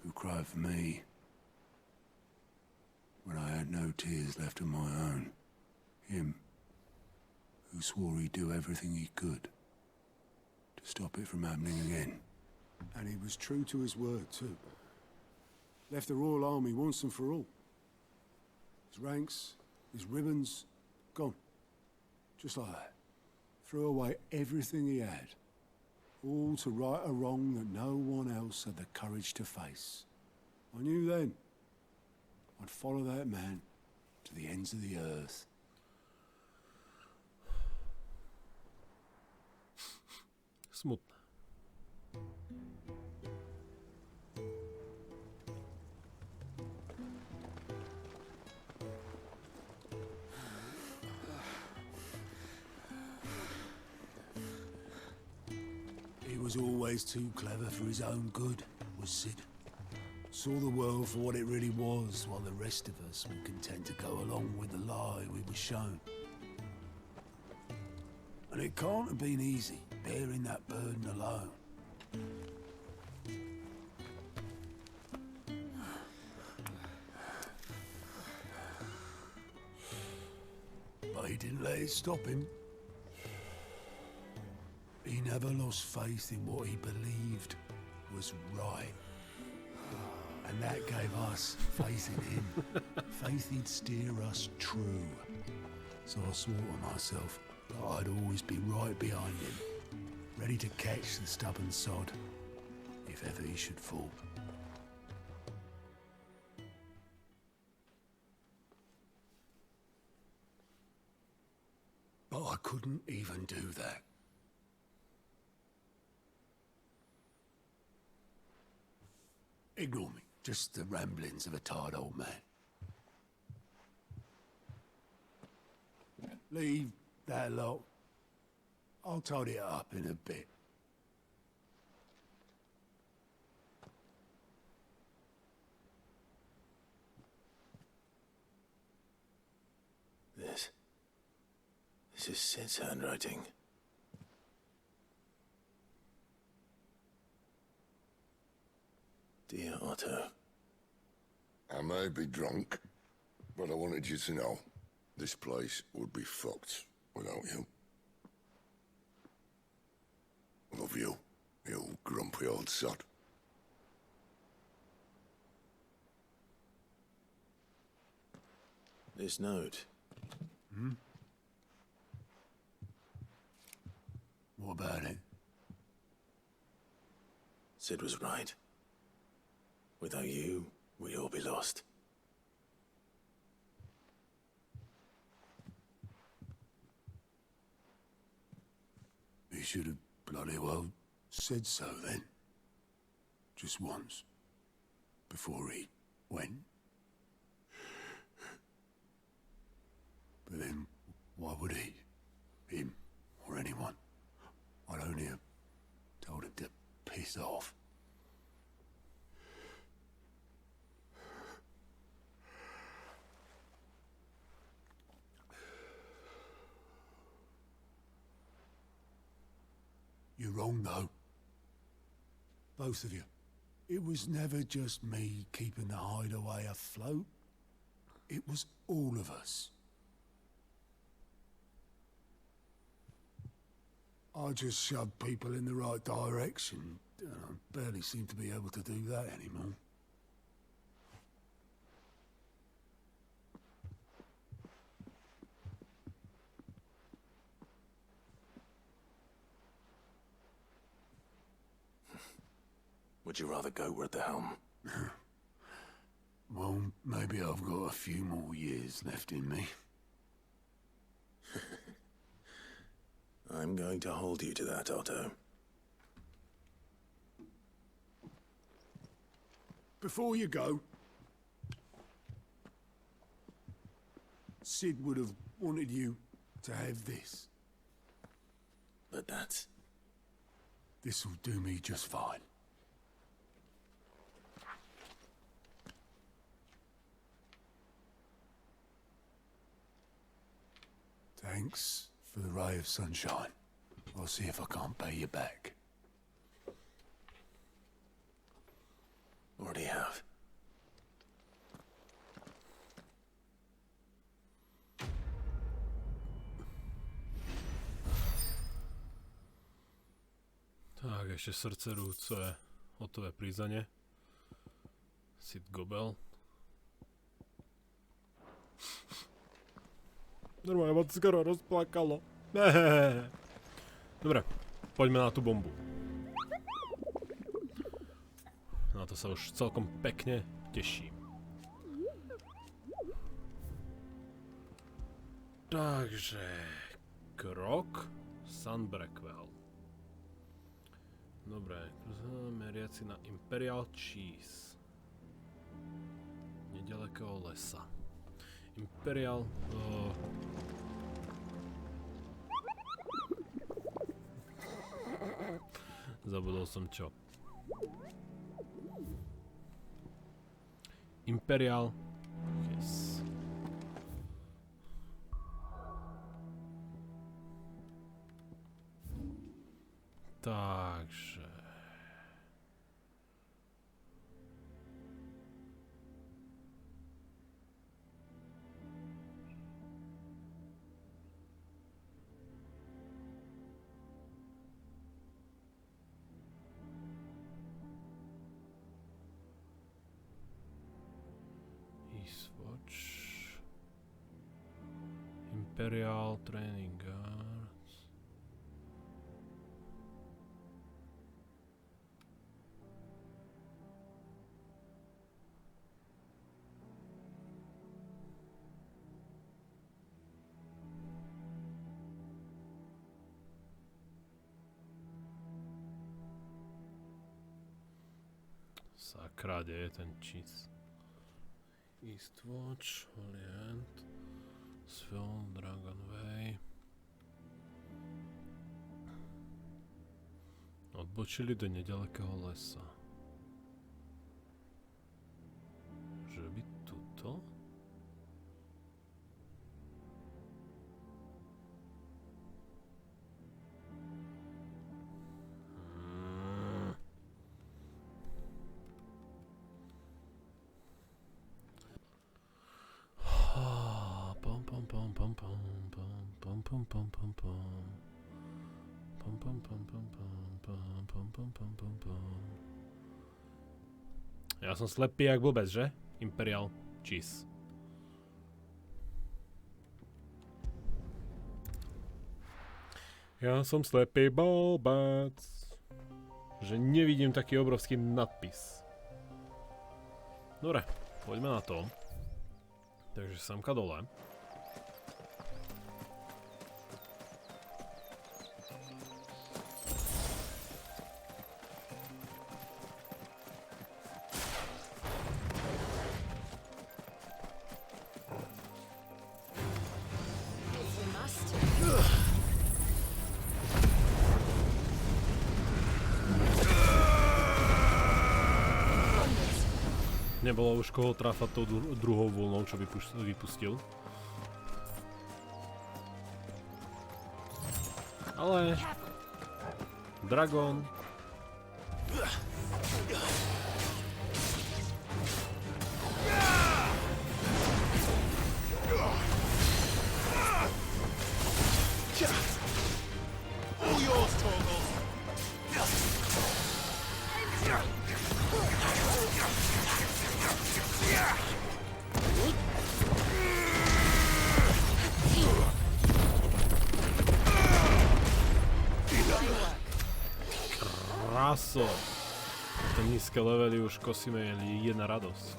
who cried for me when I had no tears left of my own. Him who swore he'd do everything he could to stop it from happening again. And he was true to his word, too. Left the Royal Army once and for all. His ranks, his ribbons, gone. Just like that. Threw away everything he had. All to right a wrong that no one else had the courage to face. I knew then I'd follow that man to the ends of the earth. Smutné. He was always too clever for his own good, was Sid. Saw the world for what it really was, while the rest of us were content to go along with the lie we were shown. And it can't have been easy, bearing that burden alone. But he didn't let it stop him. He never lost faith in what he believed was right. And that gave us faith in him. Faith he'd steer us true. So I swore to myself that I'd always be right behind him, ready to catch the stubborn sod, if ever he should fall. But I couldn't even do that. Ignore me. Just the ramblings of a tired old man. Leave that lot. I'll tidy it up in a bit. This is Sid's handwriting. Dear Otto. I may be drunk, but I wanted you to know this place would be fucked without you. Love you, you grumpy old sod. This note. Hmm? What about it? Sid was right. Without you, we'd all be lost. He should have bloody well said so then. Just once. Before he went. But then, why would he? Him, or anyone? I'd only have told him to piss off. You're wrong, though. Both of you. It was never just me keeping the hideaway afloat. It was all of us. I just shoved people in the right direction. I barely seem to be able to do that anymore. Would you rather go at the helm? Well, maybe I've got a few more years left in me. I'm going to hold you to that, Otto. Before you go, Sid would have wanted you to have this. But that's... This'll do me just fine. Thanks for the ray of sunshine. I'll see if I can't pay you back. Already have. Tak, ešte srdcerúce hotové prízanie. Sid Gobel. Normálne ma to skoro rozplakalo. Dobre, poďme na tú bombu. Na to sa už celkom pekne teším. Takže... Krok Sunbrackwell. Dobre, meriaci na Imperial Cheese. Nedalekého lesa. Imperial... Zabudol som čo. Imperial... Yes. Takže... Eastwatch... Imperial Training Guards... Sakra, kde je ten cheese? Eastwatch, Holy Hand, Swill, Dragon Way. Odbočili do nedalekého lesa. Že by tuto? Ja som slepý jak blbec, že? Imperial cheese. Ja som slepý blbec. Že nevidím taký obrovský nadpis. Dobre, poďme na to. Takže semka dole. Nebolo už koho tráfať tou druhou voľnou, čo vypustil. Ale... Dragon... Kráso! Tie nízke levely už kosíme je na radosť.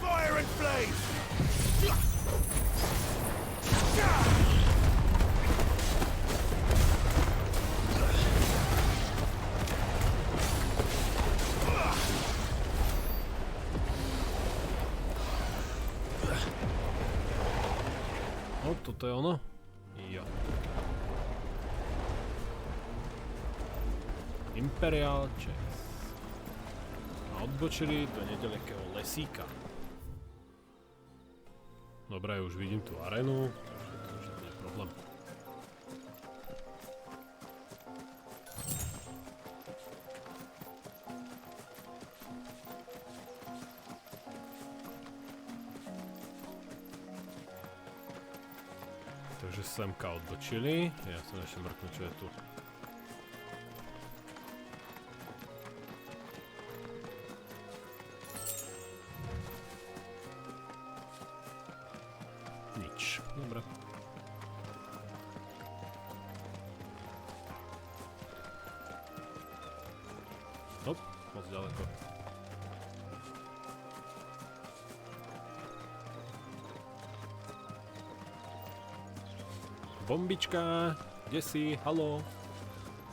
Fire and flame! Toto je ono? Jo. Imperial Chess. A odbočili do nedalekého lesíka. Dobre, už vidím tú arénu, takže to už nie je problém. Takže semka odbočili. Ja som ešte mrknúť, čo je tu. Nič. Dobre. Hop, moc ďaleko. Bombička, kde si? Haló?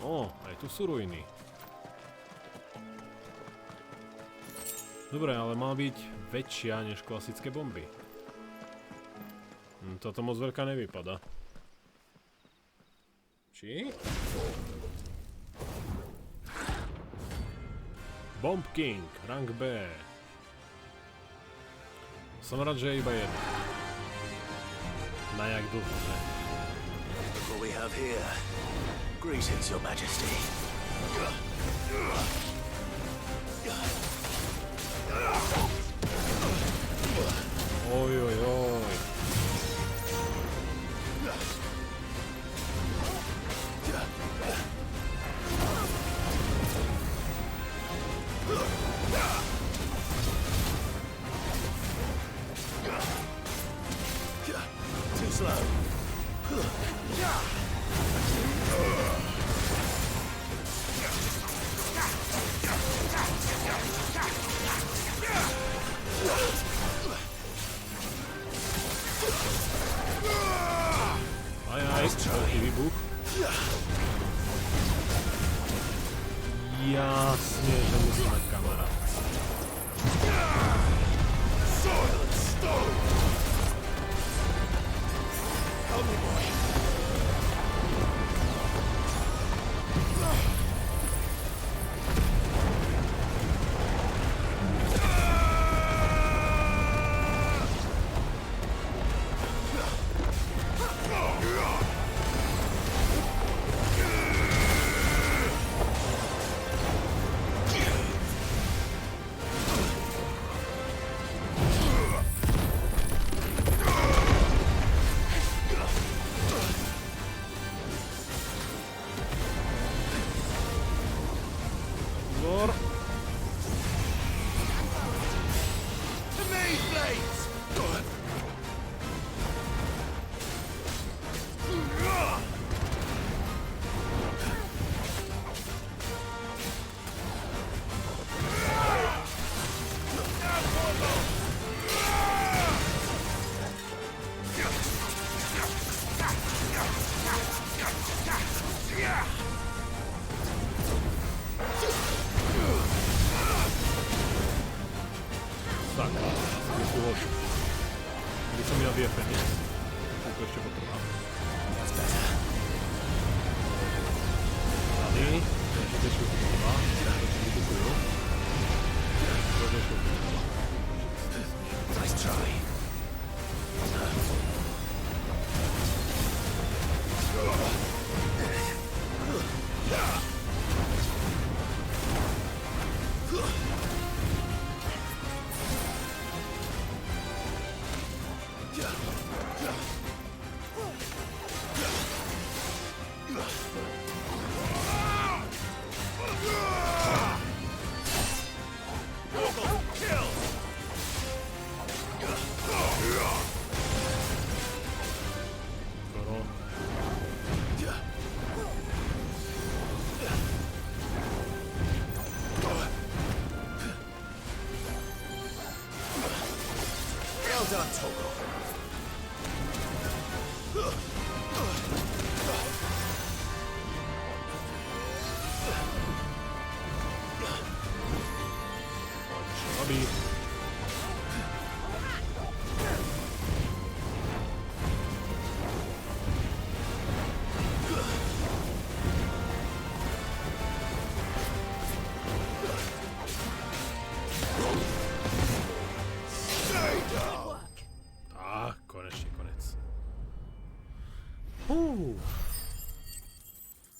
Ó, aj tu sú ruiny. Dobre, ale má byť väčšia než klasické bomby. Toto moc veľká nevypadá. Či? Bomb King, rank B. Som rád, že je iba jedna. Na jak dlho, že? What we have here. Greetings, Your Majesty. Oj, oj, oj. Too slow. výbuch. Jasne, že musíme kamarát.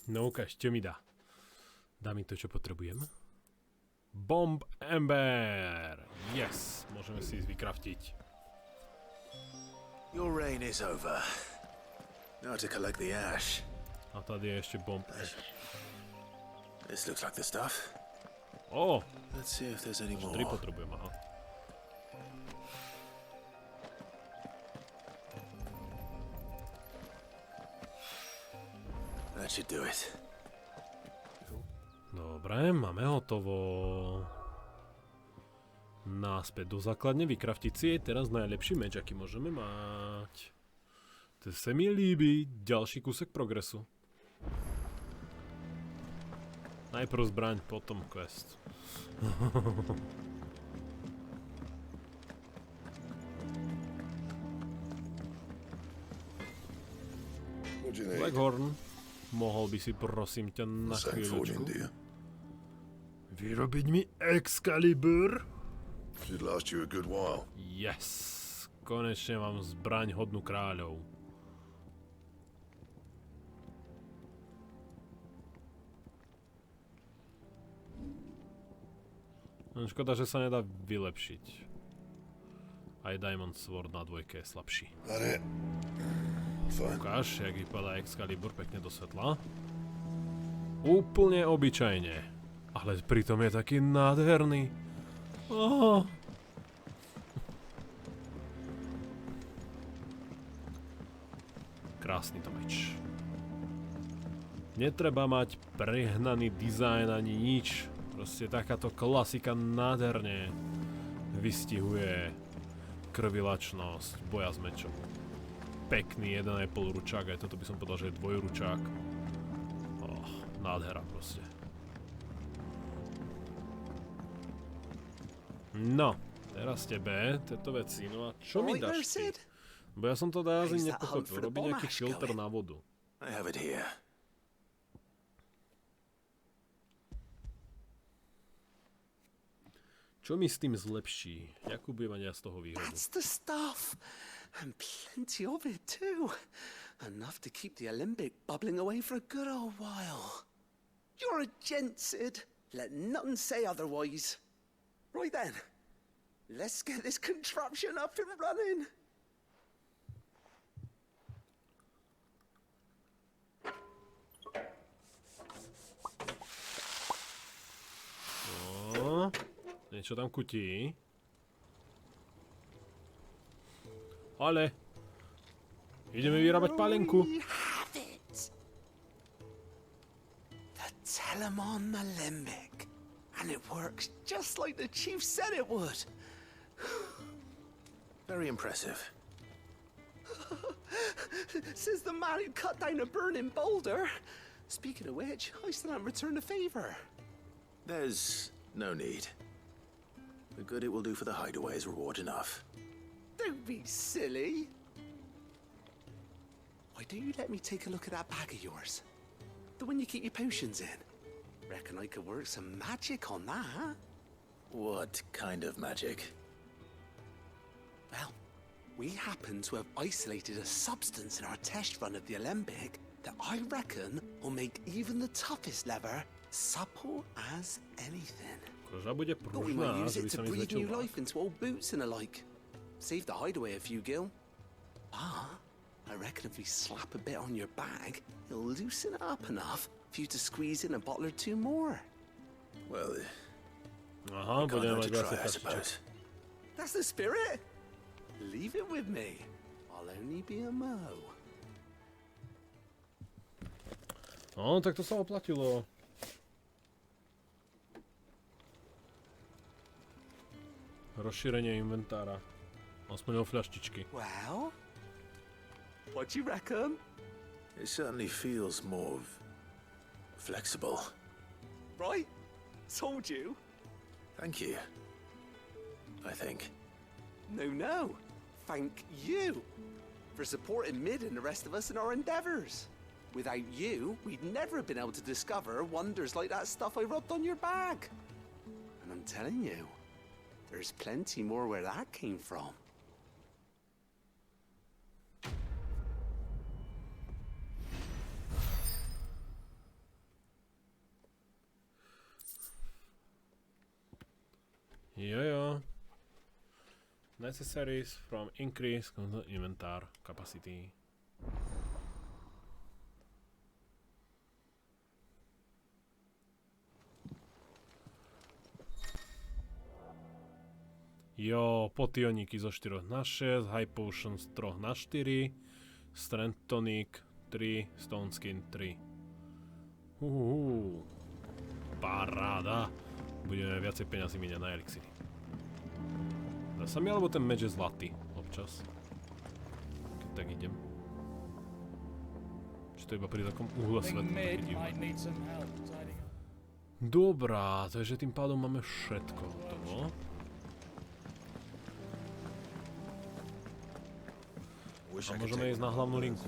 No ukáž, čo mi dá. Dá mi to, čo potrebujem. Bomb Ember! Yes! Môžeme si ísť vykraftiť. Your reign is over. Now to collect the ash. A tady je ešte bomb. This looks like the stuff. Oh! Let's see if there's any more. 3 potrebujem, aha. That should do it. Dobre, máme hotovo. Náspäť do základne, vykraftiť si jej teraz najlepší meč, aký môžeme mať. To sa mi líbi, ďalší kúsek progresu. Najprv zbraň, potom quest. Blackhorn, mohol by si prosím ťa na chvíľočku vyrobiť mi Excalibur? Should last you a good while. Yes, konečne mám zbraň hodnú kráľov. Škoda, že sa nedá vylepšiť. Aj Diamond Sword na 2 je slabší. Ukáž, jak vypadá Excalibur pekne do svetla. Úplne obyčajne. Ale pritom je taký nádherný. Oh. Krásny to meč. Netreba mať prehnaný dizajn ani nič. Proste takáto klasika nádherne vystihuje krvilačnosť boja s mečom. pekný 1,5 ručák, aj toto by som povedal, že je dvojručák. Nádhera proste. No, teraz tebe, tieto veci, no a čo mi dáš ty? Bo ja som to asi nepochopil, robiť nejaký filter na vodu. I have it here. Čo mi s tým zlepší? Jakú bude mať ja z toho výhodu? That's the stuff. And plenty of it too. Enough to keep the Olympic bubbling away for a good old while. You're a gent, Sid. Let nothing say otherwise. Right then. Let's get this contraption up and running. Niečo tam kutí. Ale ideme vyrábať pálenku. The Telemon Alembic. And it works just like the chief said it would. Very impressive. Says the man who cut down a burning boulder. Speaking of which, I still haven't returned the favor. There's no need. The good it will do for the hideaway is reward enough. Don't be silly. Why don't you let me take a look at that bag of yours? The one you keep your potions in. Reckon I could work some magic on that. What kind of magic? Well, we happen to have isolated a substance in our test run of the Alembic that I reckon will make even the toughest lever supple as anything. Koža bude But we might pružná, use že by it sa to mi breathe zväčšil new vák. life into old boots and the like. Save the hideaway a few gil. Ah, I reckon if we slap a bit on your bag, it'll loosen it up enough for you to squeeze in a bottle or two more. Well, Aha, can't budeme hurt mať to viacej try, I kačiček. suppose. That's the spirit. Leave it with me. I'll only be a mo. No, tak to sa oplatilo. Rozšírenie inventára. Aspoň o fľaštičky. Well, what do you reckon? It certainly feels more flexible. Right? Told you. Thank you. I think. No. Thank you for supporting Mid and the rest of us in our endeavors. Without you, we'd never have been able to discover wonders like that stuff I rubbed on your bag. And I'm telling you, there's plenty more where that came from. Jojo. Necessaries from increase inventar capacity. Jo, potioníky zo 4 na 6, High Potion z 3 na 4, Strength Tonic 3, Stone Skin 3. Paráda. Budeme viacej peňazí míňať na elixíry. Dá sa mi, alebo ten meč je zlatý občas? Keď tak idem. Či to iba pri takom uhle svetla také divné. Dobrá, takže tým pádom máme všetko hotovo. A môžeme ísť na hlavnú linku.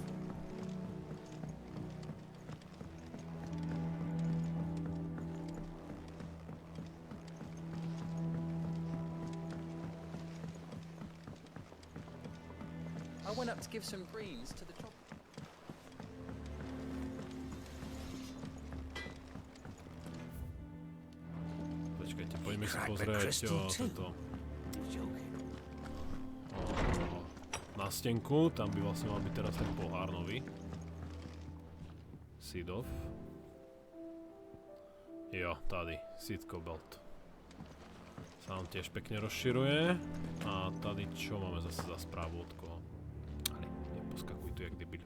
I went up to give some greens to the top. Počkajte, poďme si pozrieť toto. Na stenku, tam by vlastne mal byť teraz ten pohár nový. Seedov. Jo, tady, Seed Cobalt. Sa nám tiež pekne rozširuje. A tady čo máme zase za správu od koho? Ale neposkakuj tu jak debil.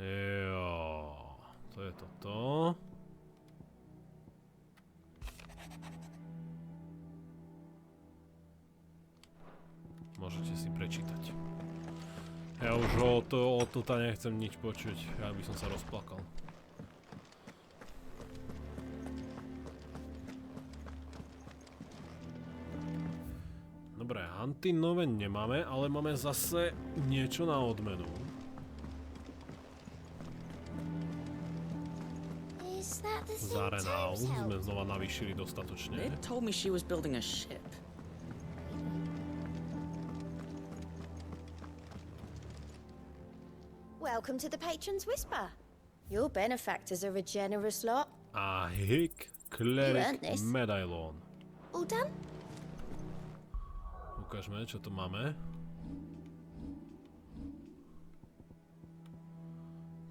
Jo, to je toto. prečítať. Ja už o to nechcem nič počuť, ja by som sa rozplakal. Dobre, hunty nové nemáme, ale máme zase niečo na odmenu. Za renown sme znova navýšili dostatočne. It told me she was building a ship. Welcome to the Patron's Whisper. Your benefactors are a generous lot. A hick cleric medailon. All done? Ukážme, čo tu máme.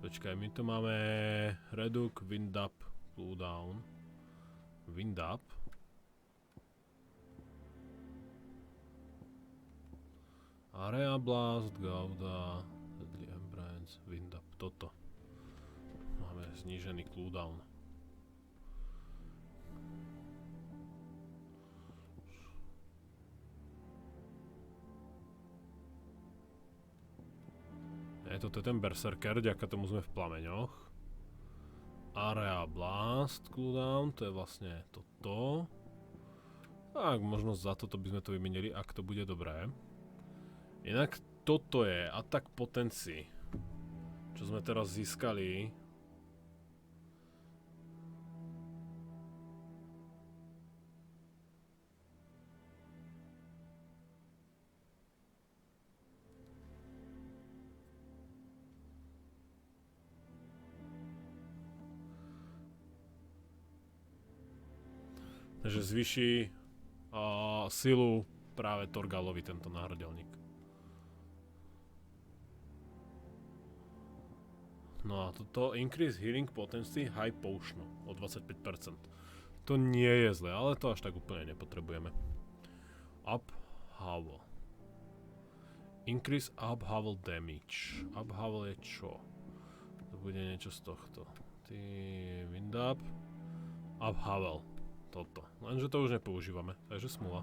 Počkaj, my tu máme Reduc, Wind Up, Cool Down. Wind Up. Area Blast, Gauda, Dlhy Embrace, Wind Up. Toto. Máme znížený cooldown. Toto je ten berserker, ďaká tomu sme v plameňoch. Area Blast, cooldown, to je vlastne toto. Tak, možno za toto by sme to vymenili, ak to bude dobré. Inak toto je attack potency, čo sme teraz získali. Takže zvýši silu práve Torgalovi tento náhrdelník. No a toto increase healing potency high potion o 25%. To nie je zle, ale to až tak úplne nepotrebujeme. Uphavel. Increase uphavel damage. Uphavel je čo? To bude niečo z tohto. Wind up. Uphavel. Toto. Lenže to už nepoužívame, takže smula.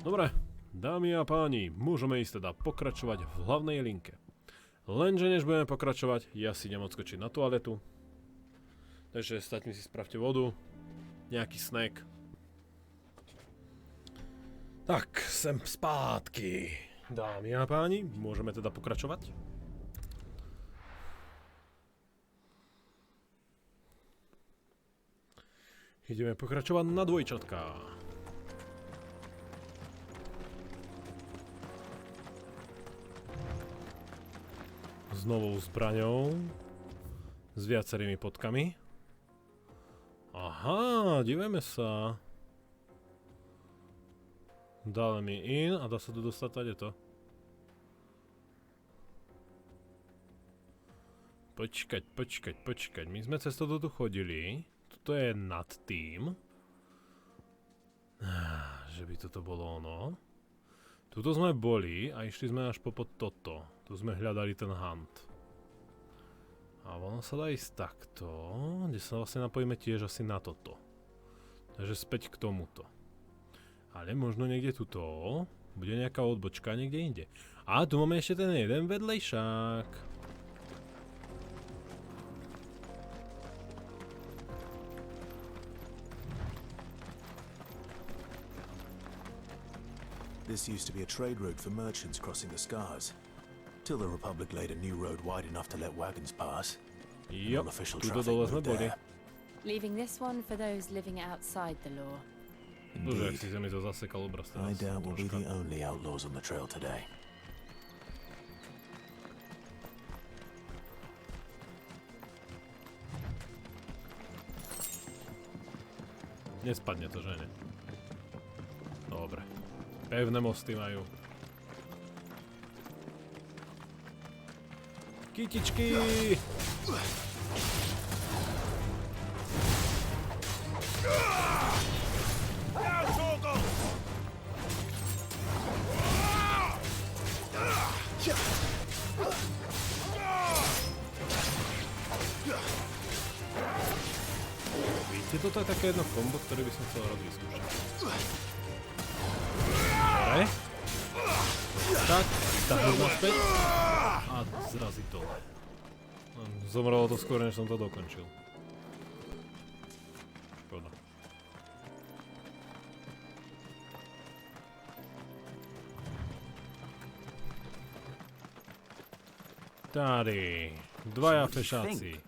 Dobre, dámy a páni, môžeme ísť teda pokračovať v hlavnej linke. Lenže než budeme pokračovať, ja si idem odskočiť na toaletu. Takže staťme si, spravte vodu, nejaký snack. Tak, sem zpátky. Dámy a páni, môžeme teda pokračovať? Ideme pokračovať na dvojčatka. S novou zbraňou. S viacerými potkami. Aha, dívejme sa. Dále mi in a dá sa tu dostať tady to. Počkať. My sme cez toto tu chodili. To je nad tým, že by toto bolo ono. Tuto sme boli a išli sme až popod toto. Tu sme hľadali ten hunt. A ono sa dá ísť takto, kde sa vlastne napojíme tiež asi na toto. Takže späť k tomuto. Ale možno niekde tuto bude nejaká odbočka niekde inde. A tu máme ešte ten jeden vedlejšák. This used to be a trade route for merchants crossing the Scars, till the Republic laid a new road wide enough to let wagons pass. Yep, Unofficial traffic moved there. Leaving this one for those living outside the law. Indeed. I doubt we'll be the only outlaws on the trail today. Nespadne to, že ne? Dobre. Pevné mosty majú. Kytičky! Víte, toto je také jedno kombo, ktoré by som chcel rád vyskúšať. Dobre. Tak, vytáhnuť naspäť a zraziť dole. Zomrelo to skôr, než som to dokončil. Škoda. Tady, dvaja fešáci.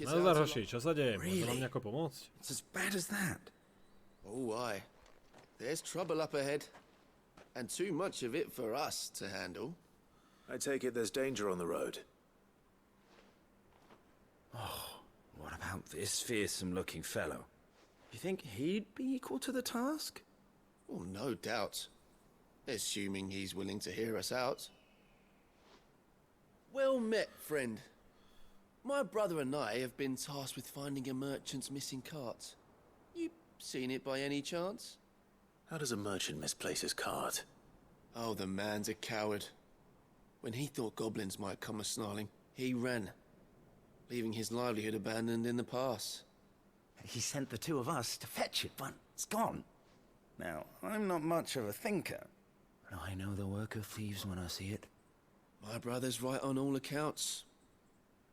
Nazdar, hoši, čo sa deje? Môže vám nejako pomôcť? It's as bad as that. Oh, aye. There's trouble up ahead. And too much of it for us to handle. I take it there's danger on the road. Oh, what about this fearsome-looking fellow? You think he'd be equal to the task? Oh, no doubt. Assuming he's willing to hear us out. Well met, friend. My brother and I have been tasked with finding a merchant's missing cart. You seen it by any chance? How does a merchant misplace his cart? Oh, the man's a coward. When he thought goblins might come a-snarling, he ran, leaving his livelihood abandoned in the pass. He sent the two of us to fetch it, but it's gone. Now, I'm not much of a thinker, but I know the work of thieves when I see it. My brother's right on all accounts.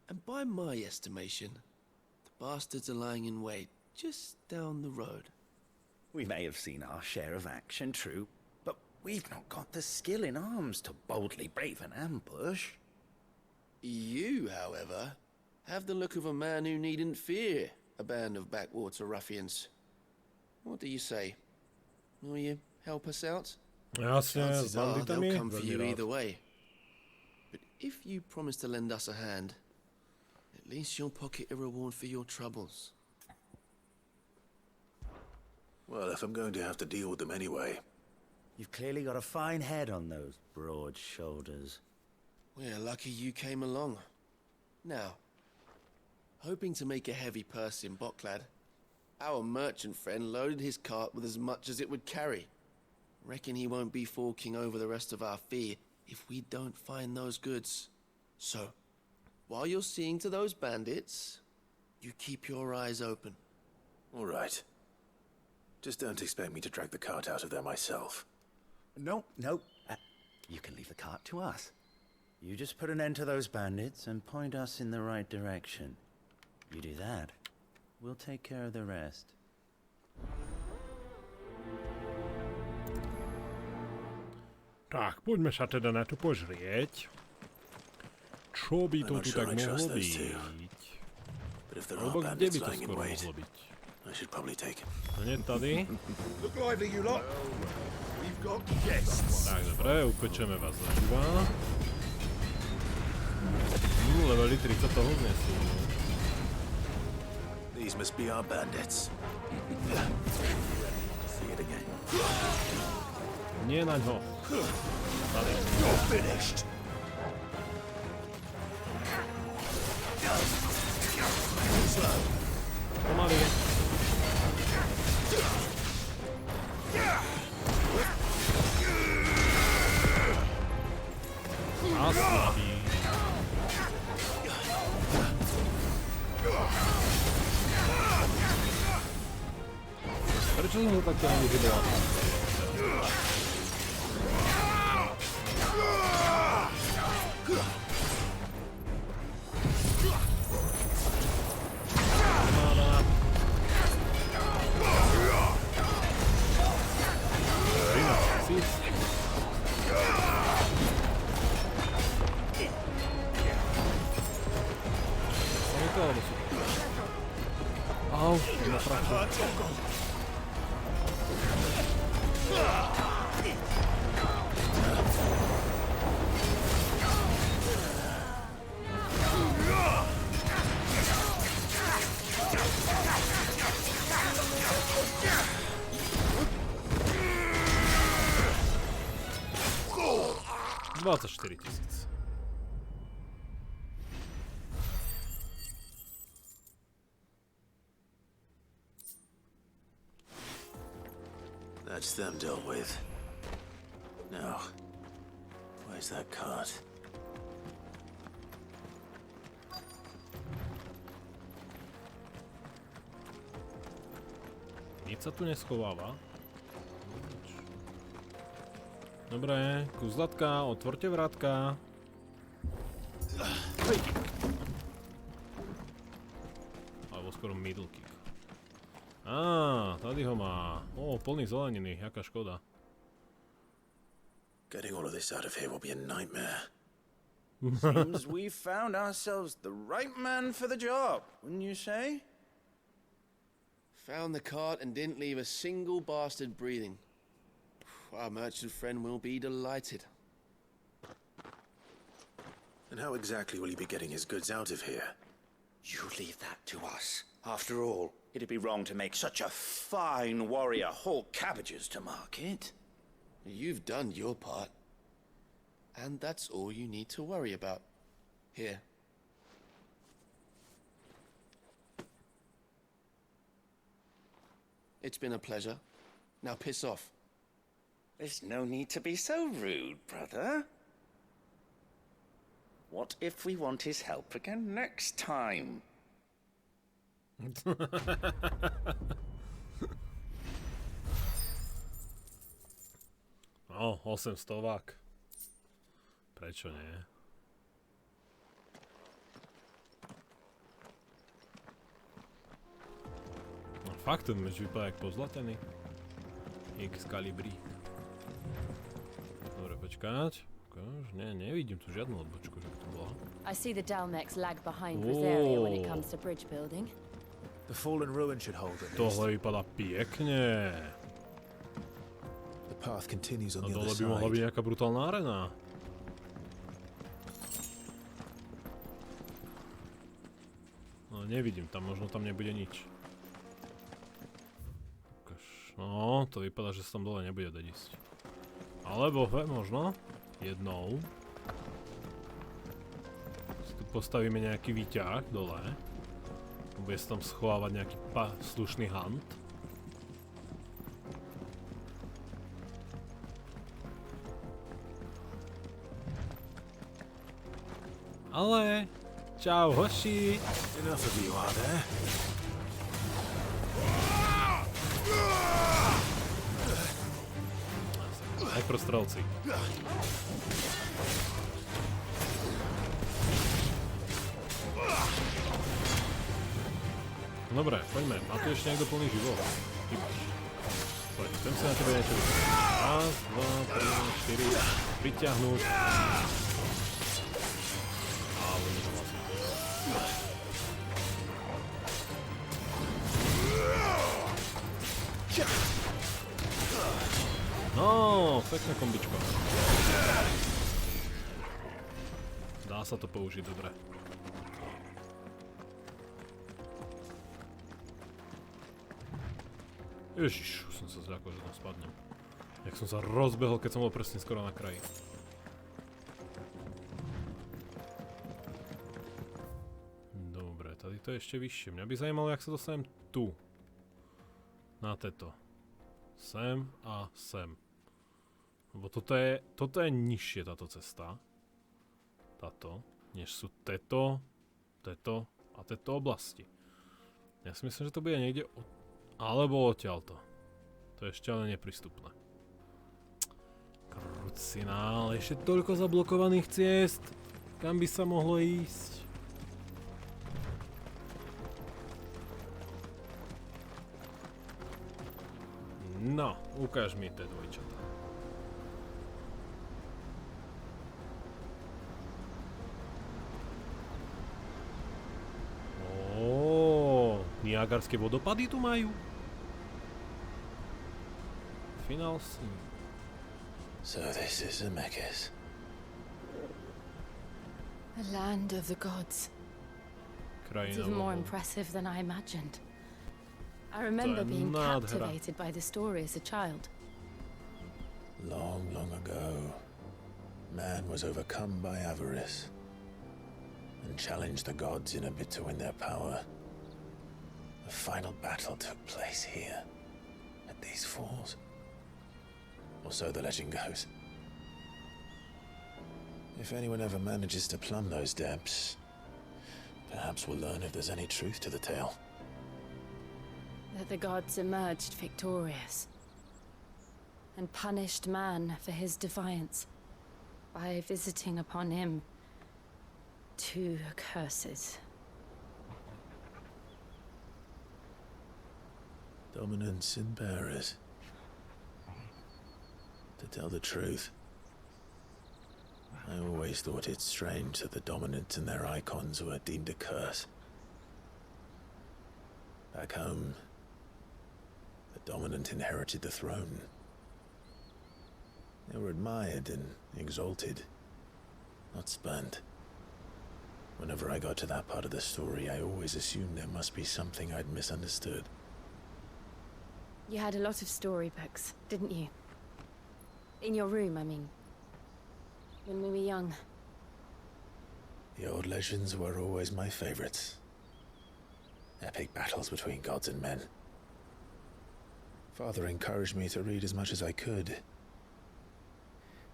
And by my estimation, the bastards are lying in wait just down the road. We may have seen our share of action, true, but we've not got the skill in arms to boldly brave an ambush. You, however, have the look of a man who needn't fear a band of backwater ruffians. What do you say? Will you help us out? Jasne, s Chances are banditami. they'll come for you Veľmi rád. either way. But if you promise to lend us a hand, at least you'll pocket a reward for your troubles. Well, if I'm going to have to deal with them anyway. You've clearly got a fine head on those broad shoulders. We're lucky you came along. Now, hoping to make a heavy purse in Bocklad, our merchant friend loaded his cart with as much as it would carry. Reckon he won't be forking over the rest of our fee if we don't find those goods. So, while you're seeing to those bandits, you keep your eyes open. All right. Just don't expect me to drag the cart out of there myself. No. You can leave the cart to us. You just put an end to those bandits and point us in the right direction. You do that, we'll take care of the rest. Tak, poďme sa teda na to pozrieť. Čo by to tu tak mohlo byť? Alebo kde by to skoro mohlo byť? Hneď tady. Look lively, you lot. We've got guests. Tak, dobre, upečeme vás za živa. Levely 30 toho znesú. These must be our bandits. See it again. Nie na ňo. Tady. You're finished. Pomaly. A slabý. Prečo som to takto nevyhybal? Au, na prachu. $24 000. That's them dealt with. Now, where's that cart? Nic sa tu neschováva. Dobre, kus zlatka, otvorte vrátka. Hej. Alebo skoro middle kick. Tady ho má. Plný zeleniny, jaká škoda. Getting all of this out of here will be a nightmare. Seems we've found ourselves the right man for the job, wouldn't you say? Found the cart and didn't leave a single bastard breathing. Our merchant friend will be delighted. And how exactly will he be getting his goods out of here? You leave that to us. After all, it'd be wrong to make such a fine warrior haul cabbages to market. You've done your part. And that's all you need to worry about. Here. It's been a pleasure. Now piss off. There's no need to be so rude, brother. What if we want his help again next time? No, 800. Prečo nie? No fakt, ten meč vypadá jak pozlatený. Excalibri. Dobre, počkať. Nevidím tu žiadnu odbočku, že to bola. I see the Dalmex lag behind Rosaria when it comes to bridge building. The fallen ruin should hold it. Tohle vypadá pekne. The path continues on the dole other by mohla side. byť nejaká brutálna arena. No nevidím tam, možno tam nebude nič. No, to vypadá, že sa tam dole nebude dať ísť. Alebo možno jednou si tu postavíme nejaký výťah dole. Bude sa tam schovávať nejaký slušný hunt. Ale čau hoši. Enough of you, are there? Hyperstrelci. Dobre, poďme. Má tu ešte niekto plný život? Chýbaš. Poď, chcem sa na tebe niečo vyskúšať. Raz, dva, 3, 4. Priťahnuť. A oni to vlastne. No, pekné kombičko. Dá sa to použiť dobre. Ježiš, už som sa zľakol, že tam spadnem. Jak som sa rozbehol, keď som bol presne skoro na kraji. Dobre, tady to je ešte vyššie. Mňa by zajímalo, jak sa dostanem tu. Na teto. Sem a sem. Lebo toto je nižšie táto cesta. Táto. Než sú teto a teto oblasti. Ja si myslím, že to bude niekde alebo odtiaľto. To je ešte ale neprístupné. Krucina, ale ešte toľko zablokovaných ciest. Kam by sa mohlo ísť? No, ukáž mi tie dvojčatá. Niagarské vodopady tu majú. Final scene. So this is Zemeckis. The land of the gods. It's even more impressive than I imagined. I remember being captivated by the story as a child. Long, long ago, man was overcome by avarice and challenged the gods in a bid to win their power. The final battle took place here, at these falls. Or so the legend goes. If anyone ever manages to plumb those depths, perhaps we'll learn if there's any truth to the tale. That the gods emerged victorious. and punished man for his defiance by visiting upon him 2 curses. Dominants and bearers. To tell the truth, I always thought it strange that the dominant and their icons were deemed a curse. Back home, the dominant inherited the throne. They were admired and exalted, not spurned. Whenever I got to that part of the story, I always assumed there must be something I'd misunderstood. You had a lot of storybooks, didn't you? In your room, I mean. When we were young. The old legends were always my favorites. Epic battles between gods and men. Father encouraged me to read as much as I could.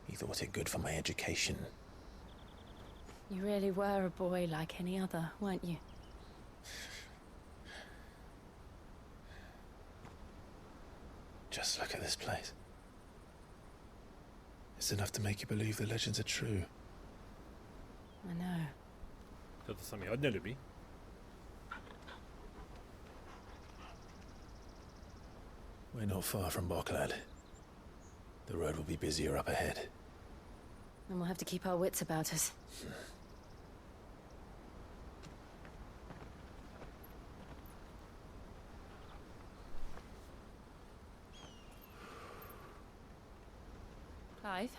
He thought it good for my education. You really were a boy like any other, weren't you? Just look at this place. It's enough to make you believe the legends are true. I know. Toto sa mi hodne ľubí. We're not far from Boklad. The road will be busier up ahead. And we'll have to keep our wits about us. Clive?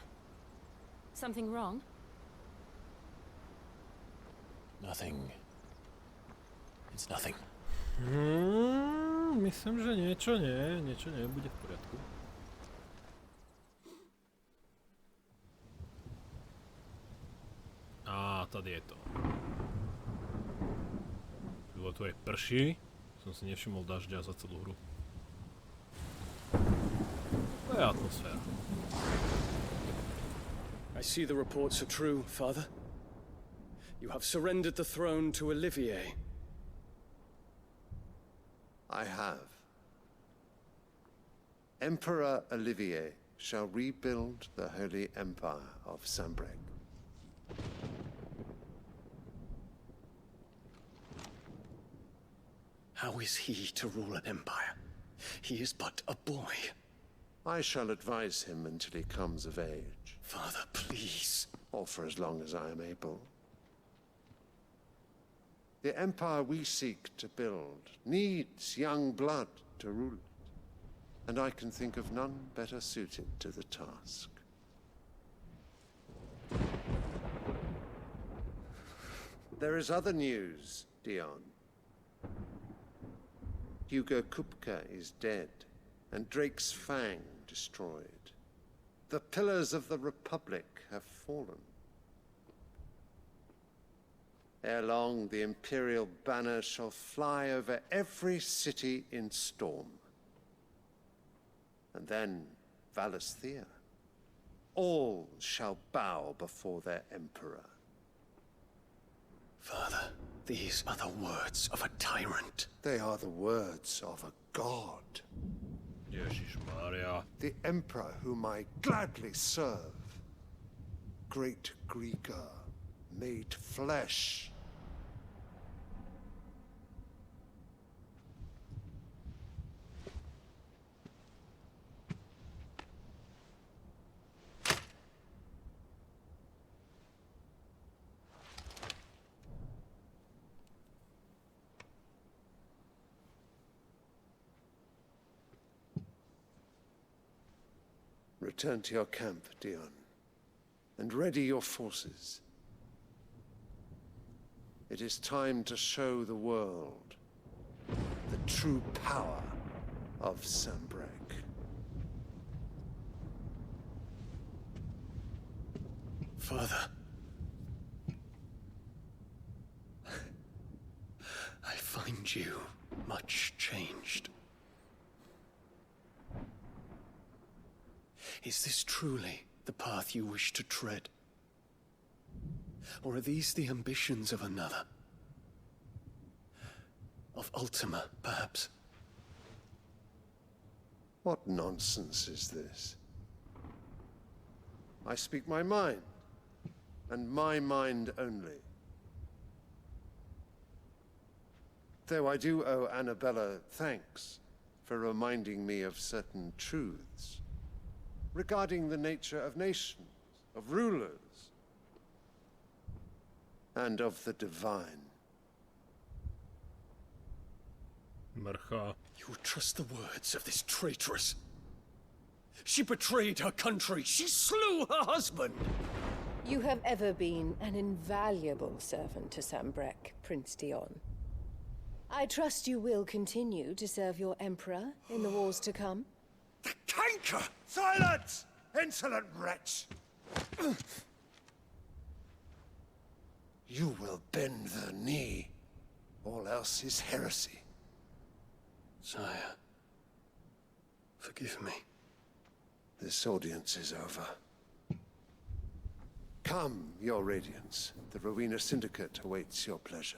Something wrong? Nothing. It's nothing. Myslím, že niečo nebude v poriadku. Á, tady je to. Bylo tu aj prší. Som si nevšimol dažďa za celú hru. To je atmosféra. I see the reports are true, Father. You have surrendered the throne to Olivier. I have. Emperor Olivier shall rebuild the Holy Empire of Sambrec. How is he to rule an empire? He is but a boy. I shall advise him until he comes of age. Father, please. Or for as long as I am able. The empire we seek to build needs young blood to rule it, and I can think of none better suited to the task. There is other news, Dion. Hugo Kupka is dead, and Drake's Fang destroyed. The pillars of the Republic have fallen. Ere long, the Imperial banner shall fly over every city in Storm. And then Valisthea. All shall bow before their Emperor. Father, these are the words of a tyrant. They are the words of a god. Ježišmária. The Emperor whom I gladly serve. Great Greeker, made flesh. Return to your camp, Dion, and ready your forces. It is time to show the world the true power of Sambrec. Father, I find you much changed. Is this truly the path you wish to tread? Or are these the ambitions of another? Of Ultima, perhaps? What nonsense is this? I speak my mind, and my mind only. Though I do owe Annabella thanks for reminding me of certain truths regarding the nature of nations, of rulers, and of the divine. Mrcha. You would trust the words of this traitress? She betrayed her country. She slew her husband. You have ever been an invaluable servant to Sambrek, Prince Dion. I trust you will continue to serve your emperor in the wars to come. The canker! Silence! Insolent wretch! You will bend the knee. All else is heresy. Sire, forgive me. This audience is over. Come, your radiance. The Rowena Syndicate awaits your pleasure.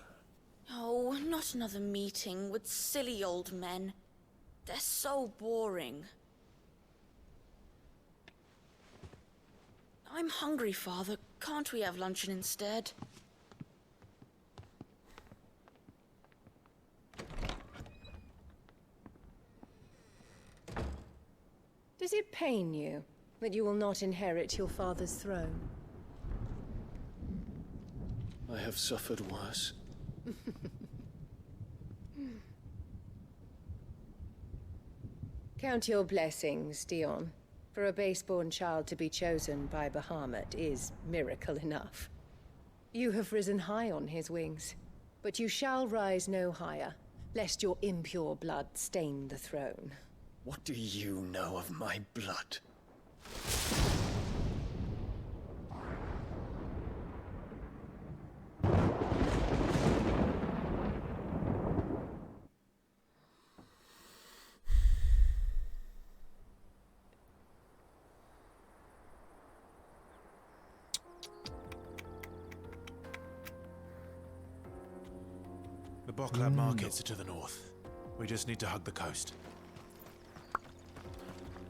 Oh, not another meeting with silly old men. They're so boring. I'm hungry, Father. Can't we have luncheon instead? Does it pain you that you will not inherit your father's throne? I have suffered worse. Count your blessings, Dion. For a base-born child to be chosen by Bahamut is miracle enough. You have risen high on his wings, but you shall rise no higher, lest your impure blood stain the throne. What do you know of my blood? The Bocklab markets are to the north. We just need to hug the coast.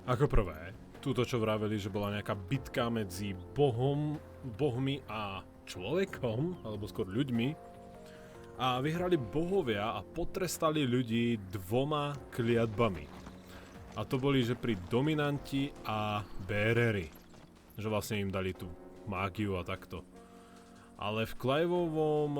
Ako prvé, túto čo vraveli, že bola nejaká bitka medzi bohmi a človekom, alebo skôr ľuďmi. A vyhrali bohovia a potrestali ľudí 2 kliatbami. A to boli, že pri dominanti a beareri. Že vlastne im dali tú mágiu a takto. Ale v Cliveovom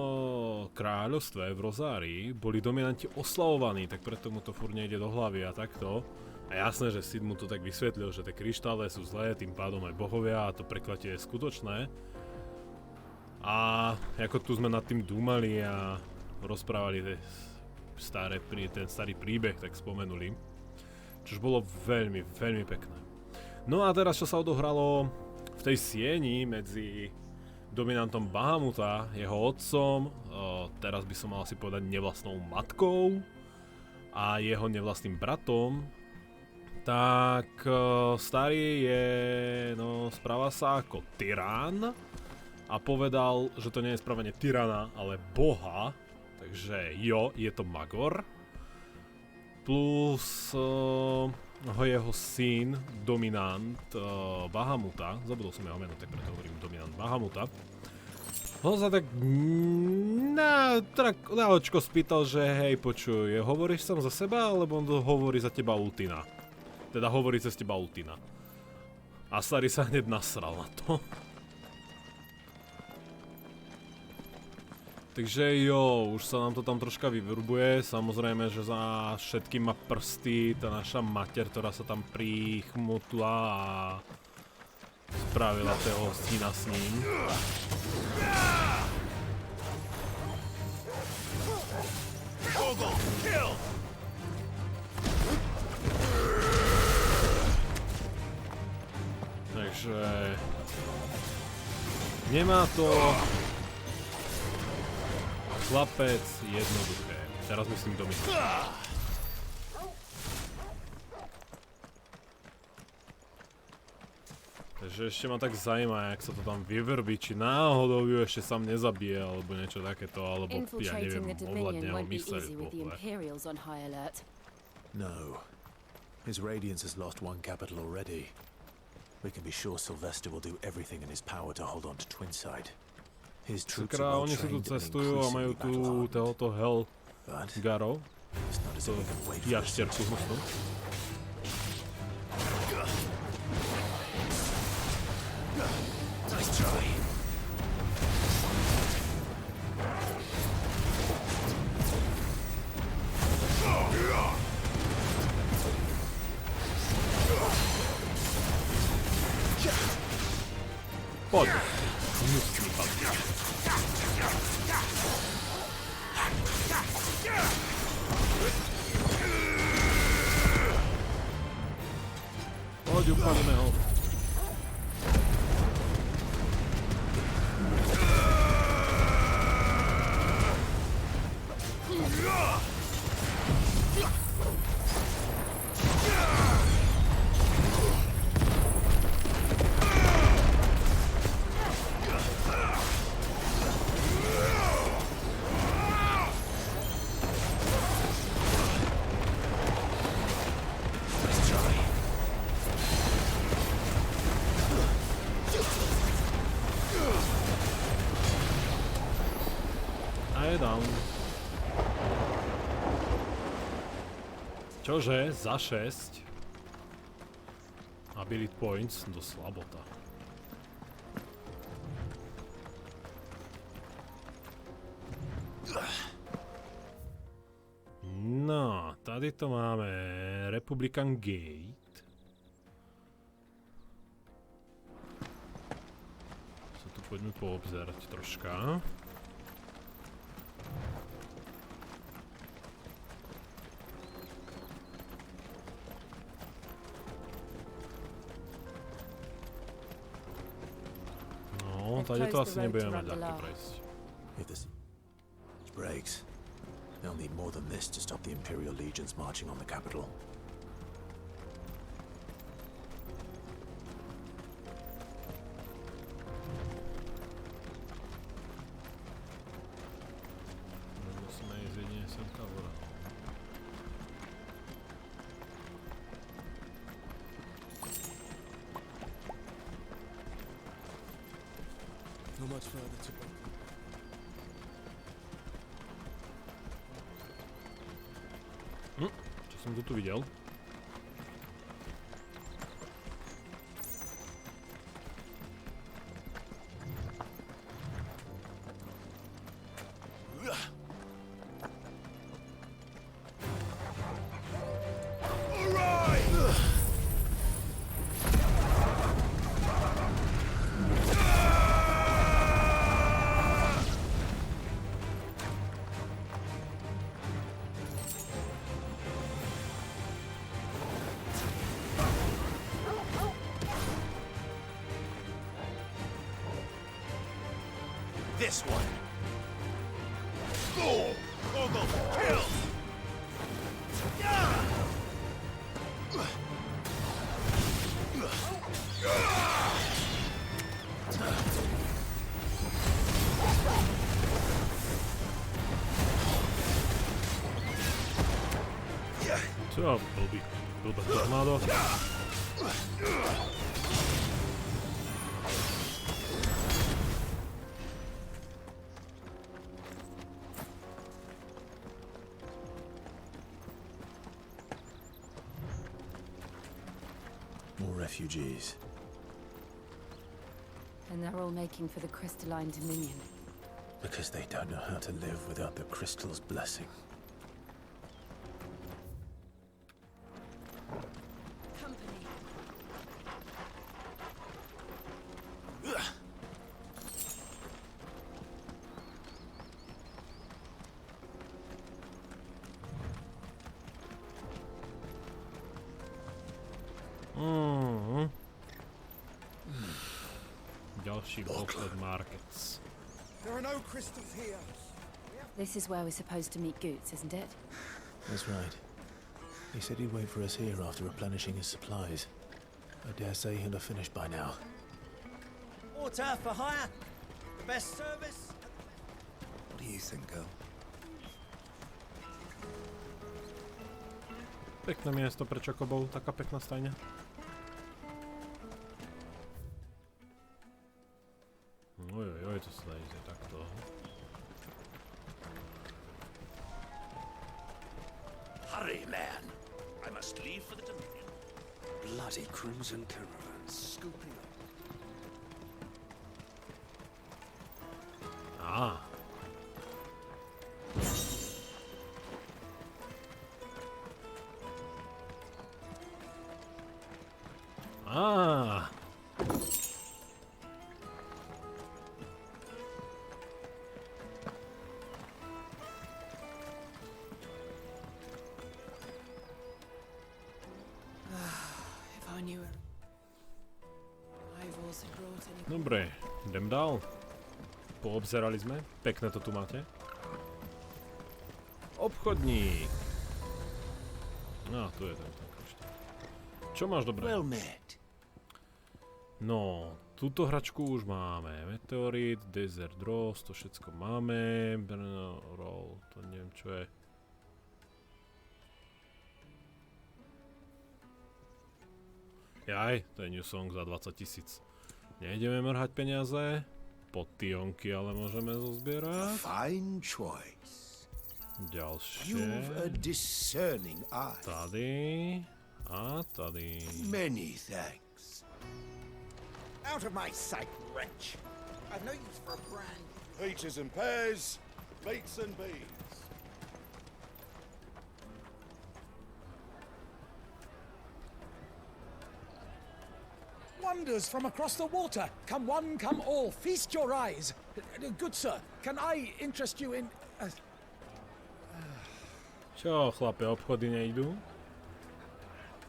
kráľovstve v Rozárii boli dominanti oslavovaní, tak preto mu to furt nejde do hlavy a takto. A jasné, že Sid mu to tak vysvetlil, že tie kryštále sú zlé, tým pádom aj bohovia a to preklatie je skutočné. A ako tu sme nad tým dúmali a rozprávali ten starý príbeh, tak spomenuli. Čož bolo veľmi, veľmi pekné. No a teraz, čo sa odohralo v tej sieni medzi dominantom Bahamuta, jeho otcom, teraz by som mal asi povedať nevlastnou matkou a jeho nevlastným bratom, tak starý je, správa sa ako tyrán a povedal, že to nie je správanie tyrana, ale boha, takže je to Magor, plus jeho syn, dominant Bahamuta, zabudol som jeho meno, tak preto hovorím dominant Bahamuta, ho sa tak na očko spýtal, že hej, počuj, hovoríš sám za seba, alebo on hovorí za teba Ultina? Teda hovorí cez teba Ultina. A starý sa hneď nasral na to. Takže už sa nám to tam troška vyvrbuje, samozrejme, že za všetkým má prsty tá naša mater, ktorá sa tam prichmutla a spravila toho syna s ním. Takže nemá to chlapec jednoduché. Teraz myslím dominant. Takže ešte ma tak zaujíma, jak sa to tam vyvrbí, či náhodou ju ešte sám nezabije, alebo niečo takéto, alebo ja neviem, ovládne ho myseľ pohle. No. His Radiance has lost one capital already. We can be sure Sylvester will do everything in his power to hold on to Twinside. His troops Sakra, are well oni si tu trained and cestujú a majú increasingly tu tohoto Hell Garov. It's not as if we can wait for this. Jašterku hnusnú. Nice try. Poď. Hnusný chlapík. Poď, upalíme ho. Čože? Za 6 ability points do slabota. No, tady to máme Republican Gate. Sa tu poďme poobzerať troška. Tady to asi nebudeme mať ľahké prejsť. If this breaks, they'll need more than this to stop the Imperial legions marching on the capital. Musíme ísť jedine sem kavora. Much further to go. Čo som tu videl? This one. Go! Go! Kill! Co? Blbý tornádo. Refugees. And they're all making for the crystalline dominion. Because they don't know how to live without the crystal's blessing. Company. Ďalší Booklet Markets. There are no crystals here. This is where we're supposed to meet Goots, isn't it? That's right. He said he'd wait for us here after replenishing his supplies. I dare say he'll have finished by now. Water for hire. The best service. What do you think, girl? Pekné miesto pre čokobov, taká pekná stajňa. to sa dá ísť aj takto. Hurry, man. I must leave for the Dominion. Bloody crimson caravans scooping up. Ah. Ah. Dobre, idem dál. Poobzerali sme. Pekné to tu máte. Obchodník. Tu je ten ešte. Čo máš dobré? No, túto hračku už máme. Meteorit, Desert Rose, to všetko máme. Roll, to neviem čo je. Jaj, to je New Song za 20 000. Nejdeme mrhať peniaze. Potionky ale môžeme zozbierať. Fine choice. Ďalšie. You've a discerning eye. Tady. A tady. Many thanks. Out of my sight, wretch. I've no use for a brand. Peaches and pears, beets and beans. Wonders from across the water. Come one, come all. Feast your eyes. Good sir, can I interest you in... Čo, chlape, obchody nejdú?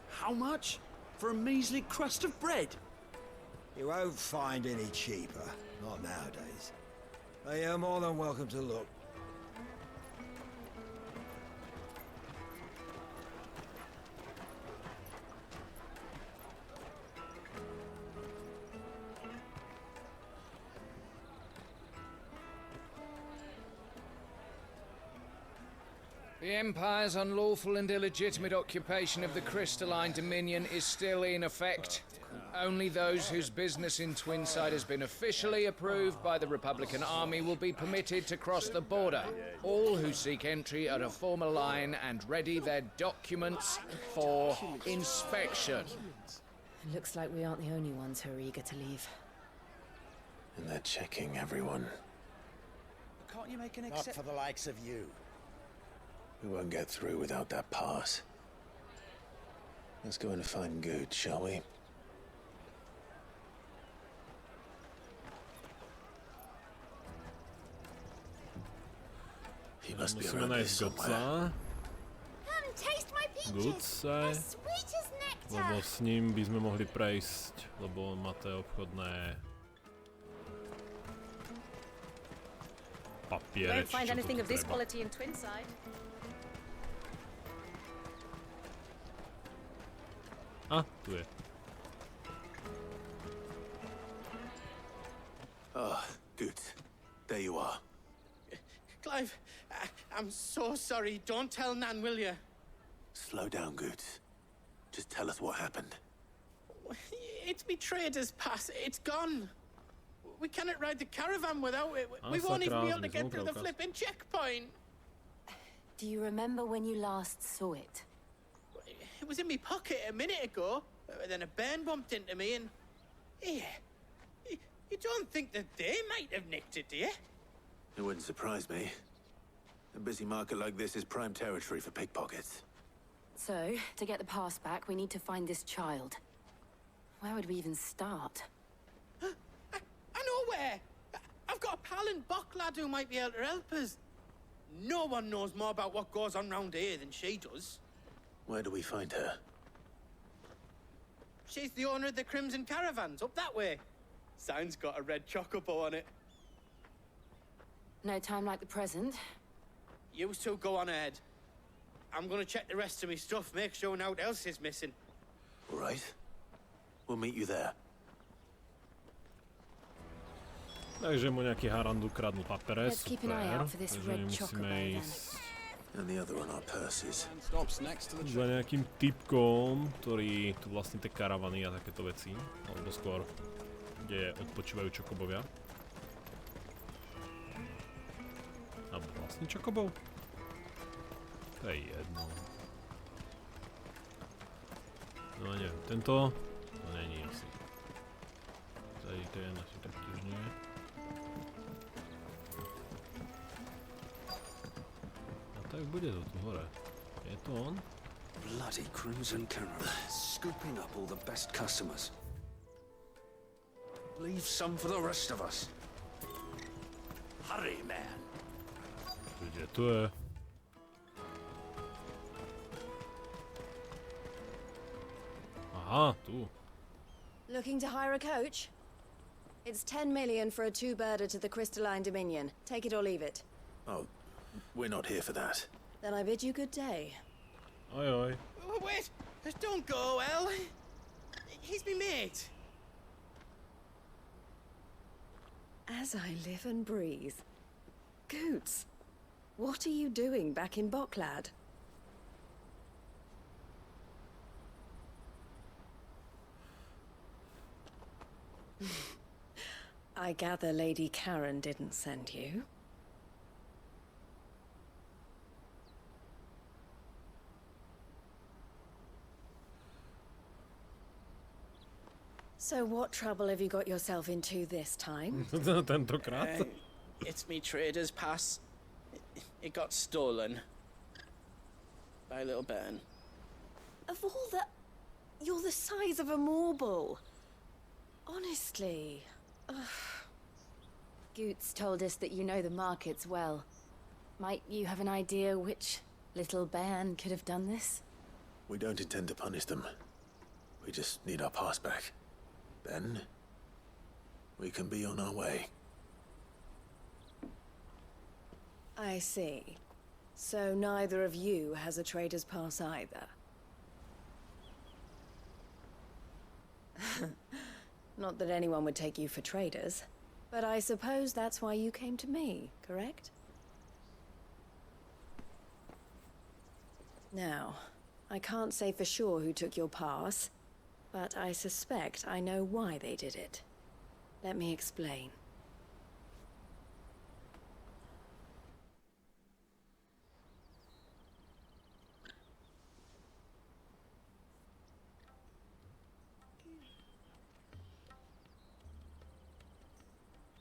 How much? For a measly crust of bread? You won't find any cheaper. Not nowadays. But you're more than welcome to look. The Empire's unlawful and illegitimate occupation of the crystalline dominion is still in effect. Only those whose business in Twinside has been officially approved by the Republican Army will be permitted to cross the border. All who seek entry are to form a line and ready their documents for inspection. It looks like we aren't the only ones who are eager to leave. And they're checking everyone. Can't you make an Not for the likes of you. We won't get through without that pass. Let's go and find Good, shall we? He must be around here somewhere. Come taste my peaches. As sweet as nectar. Lebo s ním by sme mohli prejsť, lebo on má tie obchodné papiere. Won't find anything of this quality in Twinside. Tu je. Good. There you are. Clive, I'm so sorry. Don't tell Nan, will you? Slow down, Good. Just tell us what happened. It's me trader's pass. It's gone. We cannot ride the caravan without it. We won't even be able to get through the flipping checkpoint. Do you remember when you last saw it? It was in my pocket a minute ago. Then a bairn bumped into me and... Yeah. You don't think that they might have nicked it, do you? It wouldn't surprise me. A busy market like this is prime territory for pickpockets. So, to get the pass back, we need to find this child. Where would we even start? I know where! I've got a pal in Bock lad who might be able to help us. No one knows more about what goes on round here than she does. Where do we find her? She's the owner of the Crimson Caravans, up that way. Sign's got a red chocobo on it. No time like the present. You two go on ahead. I'm gonna check the rest of my stuff, make sure no one else is missing. All right. We'll meet you there. Takže mu nejaký harand ukradnul papere, super. Takže musíme ísť za nejakým typkom, ktorý tu vlastní tie karavany a takéto veci. Alebo skôr, kde odpočívajú čokobovia. Alebo vlastne čokobov? To je jedno. No neviem, tento? To není asi. Tady ten asi taktiež nie. A tak bude to tu hore. Je to on? Bloody Crimson Current, scooping up all the best customers. Leave some for the rest of us. Hurry, man. Kde to je? Aha, tu. Looking to hire a coach? It's 10 million for a two-birder to the Crystalline Dominion. Take it or leave it. Oh, we're not here for that. Then I bid you good day. Oi, oi. Wait! Don't go, El. He's my mate. As I live and breathe. Goots, what are you doing back in Bocklad? I gather Lady Karen didn't send you. So what trouble have you got yourself into this time? Tentokrát. It's me trader's pass. It got stolen. By little Ben. Of all the... You're the size of a marble. Honestly. Ugh. Goots told us that you know the markets well. Might you have an idea which little bairn could have done this? We don't intend to punish them. We just need our pass back. Then, we can be on our way. I see. So neither of you has a trader's pass either. Not that anyone would take you for traders, but I suppose that's why you came to me, correct? Now, I can't say for sure who took your pass, but I suspect I know why they did it. Let me explain.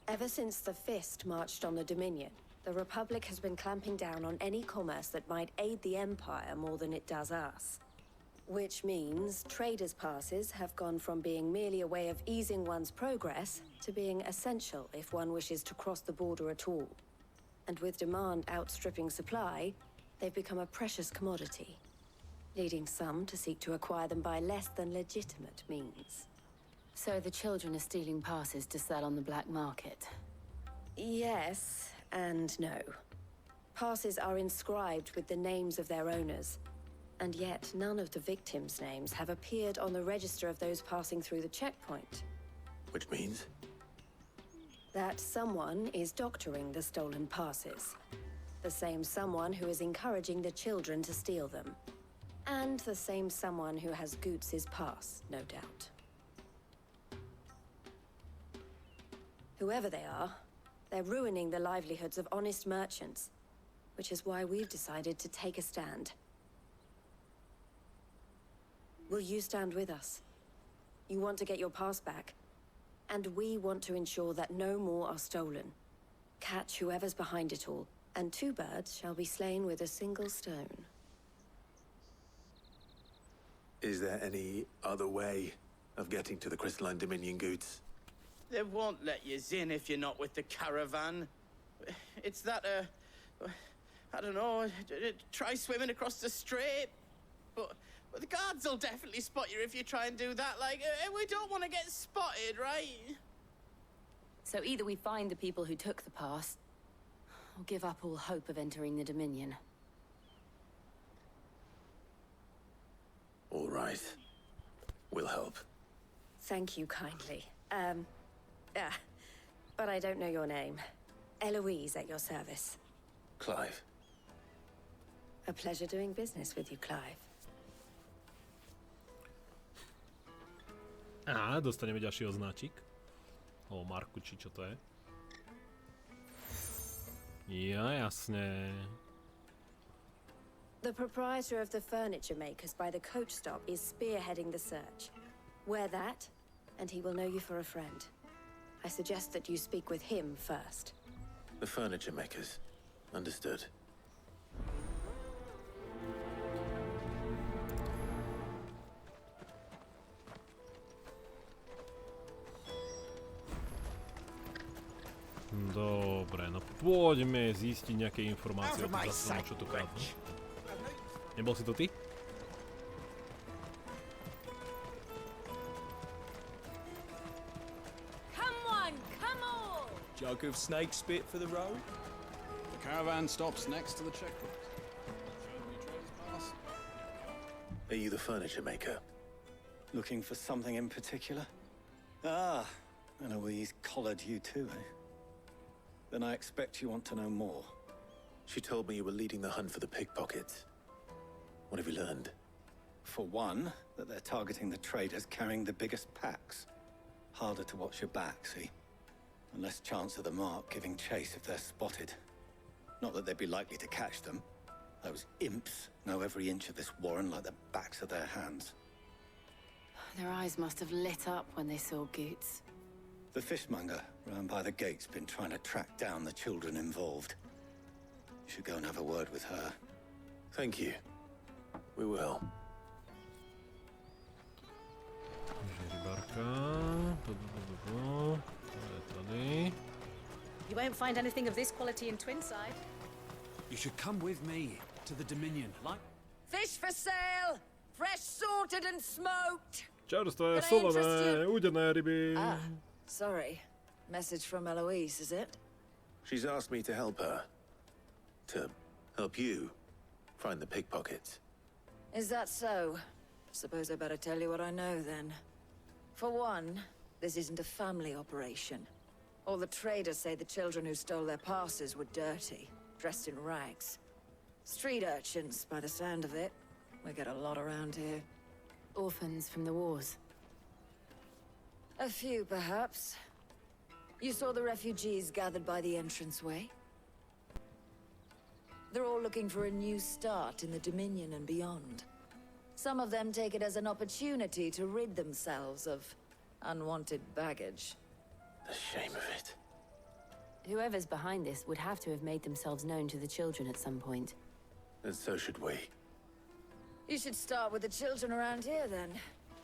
Ever since the Fist marched on the Dominion, the Republic has been clamping down on any commerce that might aid the Empire more than it does us. Which means traders' passes have gone from being merely a way of easing one's progress to being essential if one wishes to cross the border at all. And with demand outstripping supply, they've become a precious commodity, leading some to seek to acquire them by less than legitimate means. So the children are stealing passes to sell on the black market? Yes and no. Passes are inscribed with the names of their owners, and yet none of the victims' names have appeared on the register of those passing through the checkpoint. Which means? That someone is doctoring the stolen passes. The same someone who is encouraging the children to steal them. And the same someone who has Goots' pass, no doubt. Whoever they are, they're ruining the livelihoods of honest merchants, which is why we've decided to take a stand. Will you stand with us? You want to get your pass back, and we want to ensure that no more are stolen. Catch whoever's behind it all, and two birds shall be slain with a single stone. Is there any other way of getting to the Crystalline Dominion, Goots? They won't let you in if you're not with the caravan. It's that, I don't know, try swimming across the strait. But the guards will definitely spot you if you try and do that. Like, we don't want to get spotted, right? So either we find the people who took the pass, or give up all hope of entering the Dominion. All right. We'll help. Thank you kindly. But I don't know your name. Eloise at your service. Clive. A pleasure doing business with you, Clive. A, dostaneme ďalší označík. O Marku, či čo to je. Ja, jasne. The proprietor of the furniture makers by the coach stop is spearheading the search. Wear that, and he will know you for a friend. I suggest that you speak with him first. The furniture makers. Understood. Dobre, no poďme zistiť nejaké informácie o tom zastavu, čo tu kradnú. Nebol si to ty? Come on, come on! Jug of snake spit for the road? The caravan stops next to the checkpoint. Are you the furniture maker? Looking for something in particular? Ah, Eloise collared you too, eh? Then I expect you want to know more. She told me you were leading the hunt for the pickpockets. What have you learned? For one, that they're targeting the traders carrying the biggest packs. Harder to watch your back, see? And less chance of the mark giving chase if they're spotted. Not that they'd be likely to catch them. Those imps know every inch of this warren like the backs of their hands. Their eyes must have lit up when they saw Goots. The fishmonger round by the gate's been trying to track down the children involved. You should go and have a word with her. Thank you. We will. You won't find anything of this quality in Twinside. You should come with me to the Dominion, like... Fish for sale! Fresh sorted and smoked! Čerstvé, solené, udené ryby. Ah, sorry. Message from Eloise, is it? She's asked me to help her. To help you find the pickpockets. Is that so? Suppose I better tell you what I know then. For one, this isn't a family operation. All the traders say the children who stole their passes were dirty, dressed in rags. Street urchins, by the sound of it. We get a lot around here. Orphans from the wars. A few, perhaps. You saw the refugees gathered by the entranceway? They're all looking for a new start in the Dominion and beyond. Some of them take it as an opportunity to rid themselves of unwanted baggage. The shame of it. Whoever's behind this would have to have made themselves known to the children at some point. And so should we. You should start with the children around here, then.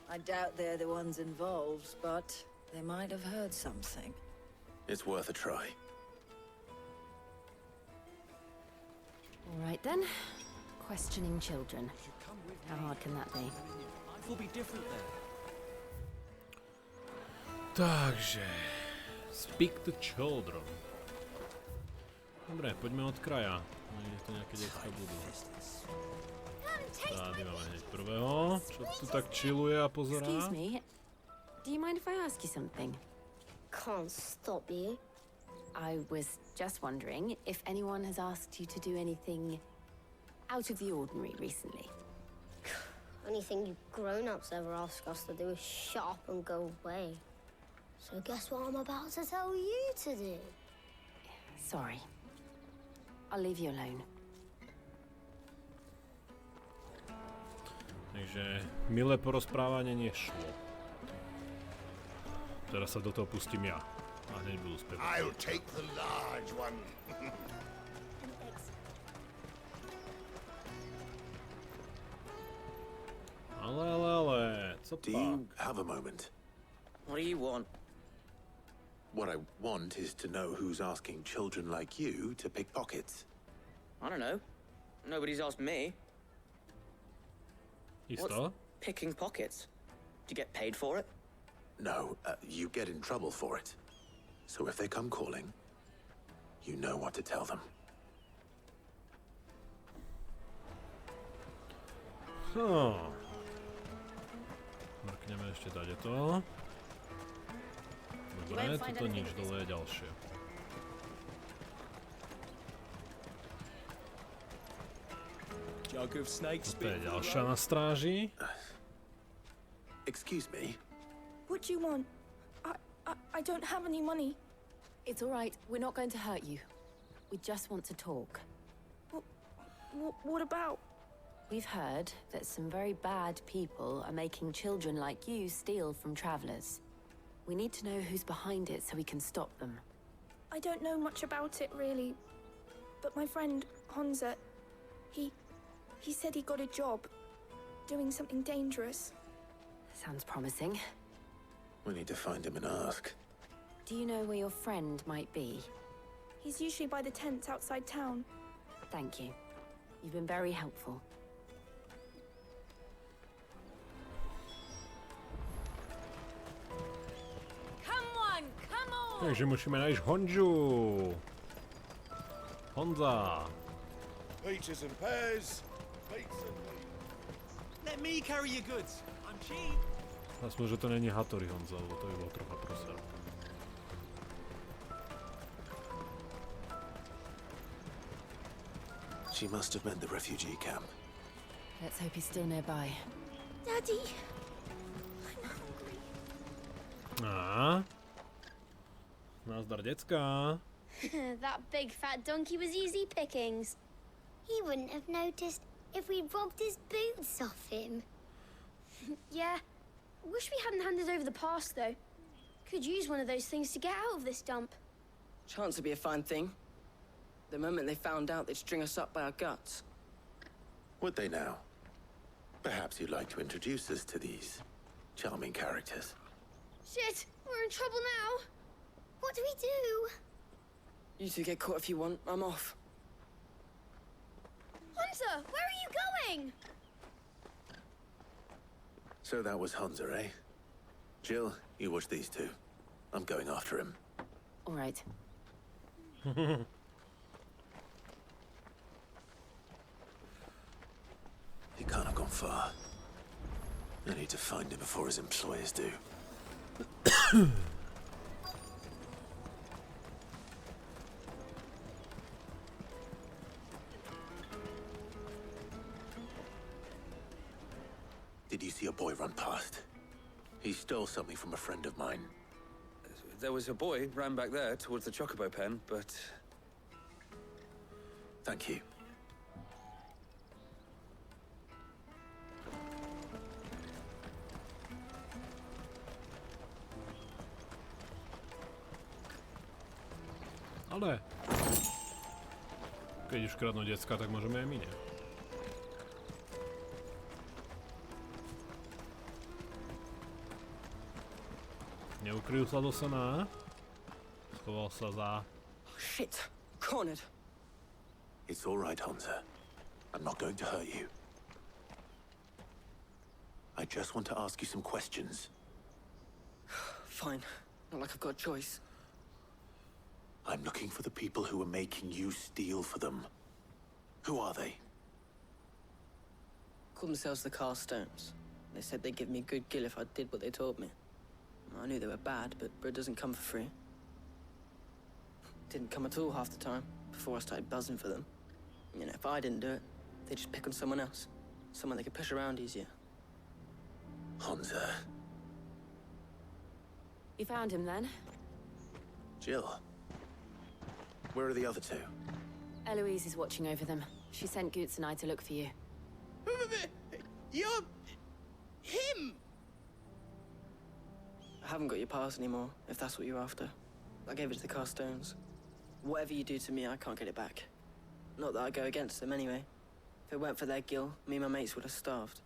I doubt they're the ones involved, but they might have heard something. It's worth a try. All right, then. Questioning children. How hard can that be? Life will be different there. Takže... Speak to children. Dobre, poďme od kraja. Niekde to nejaké decka budú. Tady máme hneď prvého, čo tu tak chilluje a pozerá. Excuse me, do you mind if I ask you something? Can't stop you. I was just wondering if anyone has asked you to do anything out of the ordinary recently. Anything you grown-ups ever ask us to do is shut up and go away. So guess what I'm about to tell you to do? Sorry. I'll leave you alone. Takže milé porozprávanie nešlo. Teraz sa do toho pustím ja. A hneď budú spievať. I'll take the large one. Ale, co Do you have a moment? What do you want? What I want is to know who's asking children like you to pick pockets. I don't know. Nobody's asked me. What's picking pockets? Do you get paid for it? No, you get in trouble for it. So if they come calling, you know what to tell them. Mrkneme ešte tady to. Dobre, toto nič, dole je ďalšie. Toto je ďalšia na stráži. Excuse me? What do you want? I don't have any money. It's all right. We're not going to hurt you. We just want to talk. What about? We've heard that some very bad people are making children like you steal from travelers. We need to know who's behind it so we can stop them. I don't know much about it, really. But my friend, Honza, he said he got a job doing something dangerous. Sounds promising. We need to find him and ask. Do you know where your friend might be? He's usually by the tents outside town. Thank you. You've been very helpful. Takže musíme nájsť Honzu. Honza. Peaches and pears. Pizza. Let me carry your goods. I'm cheap. Aspoň, že to není Hattori Honza, lebo to by bolo trocha prosel. She must have meant the refugee camp. Let's hope he's still nearby. Daddy. Nazdar, decka. That big fat donkey was easy pickings. He wouldn't have noticed if we robbed his boots off him. Yeah. Wish we hadn't handed over the pass, though. Could use one of those things to get out of this dump. Chance would be a fine thing. The moment they found out, they'd string us up by our guts. Would they now? Perhaps you'd like to introduce us to these charming characters. Shit, we're in trouble now. What do we do? You two get caught if you want. I'm off. Hunter, where are you going? So that was Hunza, eh? Jill, you watch these two. I'm going after him. All right. He can't have gone far. I need to find him before his employers do. Did you see a boy run past? He stole something from a friend of mine. There was a boy ran back there towards the chocobo pen, but... Thank you. Ale... Keď už kradnú decka, tak môžeme aj my, nie? Neukryl sa do sena. Schoval sa za... Shit! Cornered! It's all right, Hunza. I'm not going to hurt you. I just want to ask you some questions. Fine. Not like I've got a choice. I'm looking for the people who are making you steal for them. Who are they? Call themselves the Carstones. They said they'd give me a good gill if I did what they told me. I knew they were bad, but bread doesn't come for free. Didn't come at all half the time, before I started buzzing for them. You know, if I didn't do it, they'd just pick on someone else. Someone they could push around easier. Hunza. You found him then? Jill. Where are the other two? Eloise is watching over them. She sent Goots and I to look for you. You're... him! I haven't got your pass anymore, if that's what you're after. I gave it to the Carstones. Whatever you do to me, I can't get it back. Not that I go against them anyway. If it weren't for their gill, me and my mates would have starved.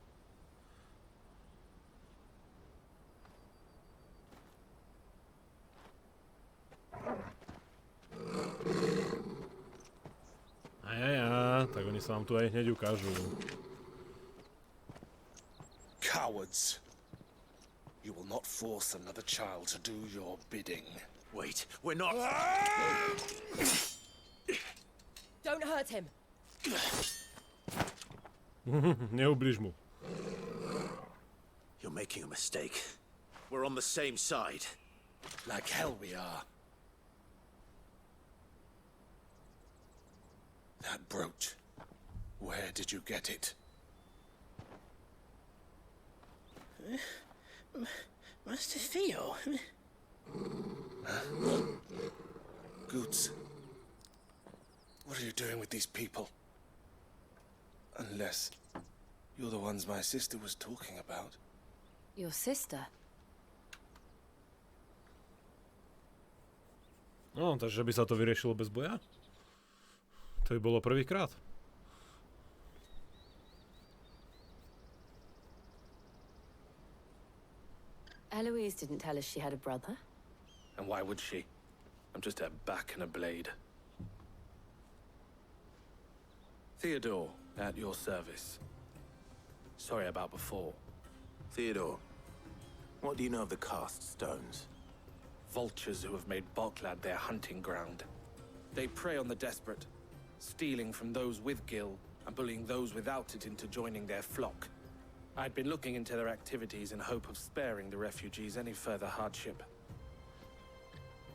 Tak oni sa vám tu aj hneď ukážu. Cowards. You will not force another child to do your bidding. Wait, we're not... Don't hurt him. Neubliž mu. You're making a mistake. We're on the same side. Like hell we are. That brooch. Where did you get it? Master Theo? Goots. What are you doing with these people? Unless you're the ones my sister was talking about. Your sister? No, takže by sa to vyriešilo bez boja? To by bolo prvýkrát. Eloise didn't tell us she had a brother. And why would she? I'm just her back and a blade. Theodore, at your service. Sorry about before. Theodore, what do you know of the cast stones? Vultures who have made Boklad their hunting ground. They prey on the desperate, stealing from those with Gil and bullying those without it into joining their flock. I'd been looking into their activities in hope of sparing the refugees any further hardship.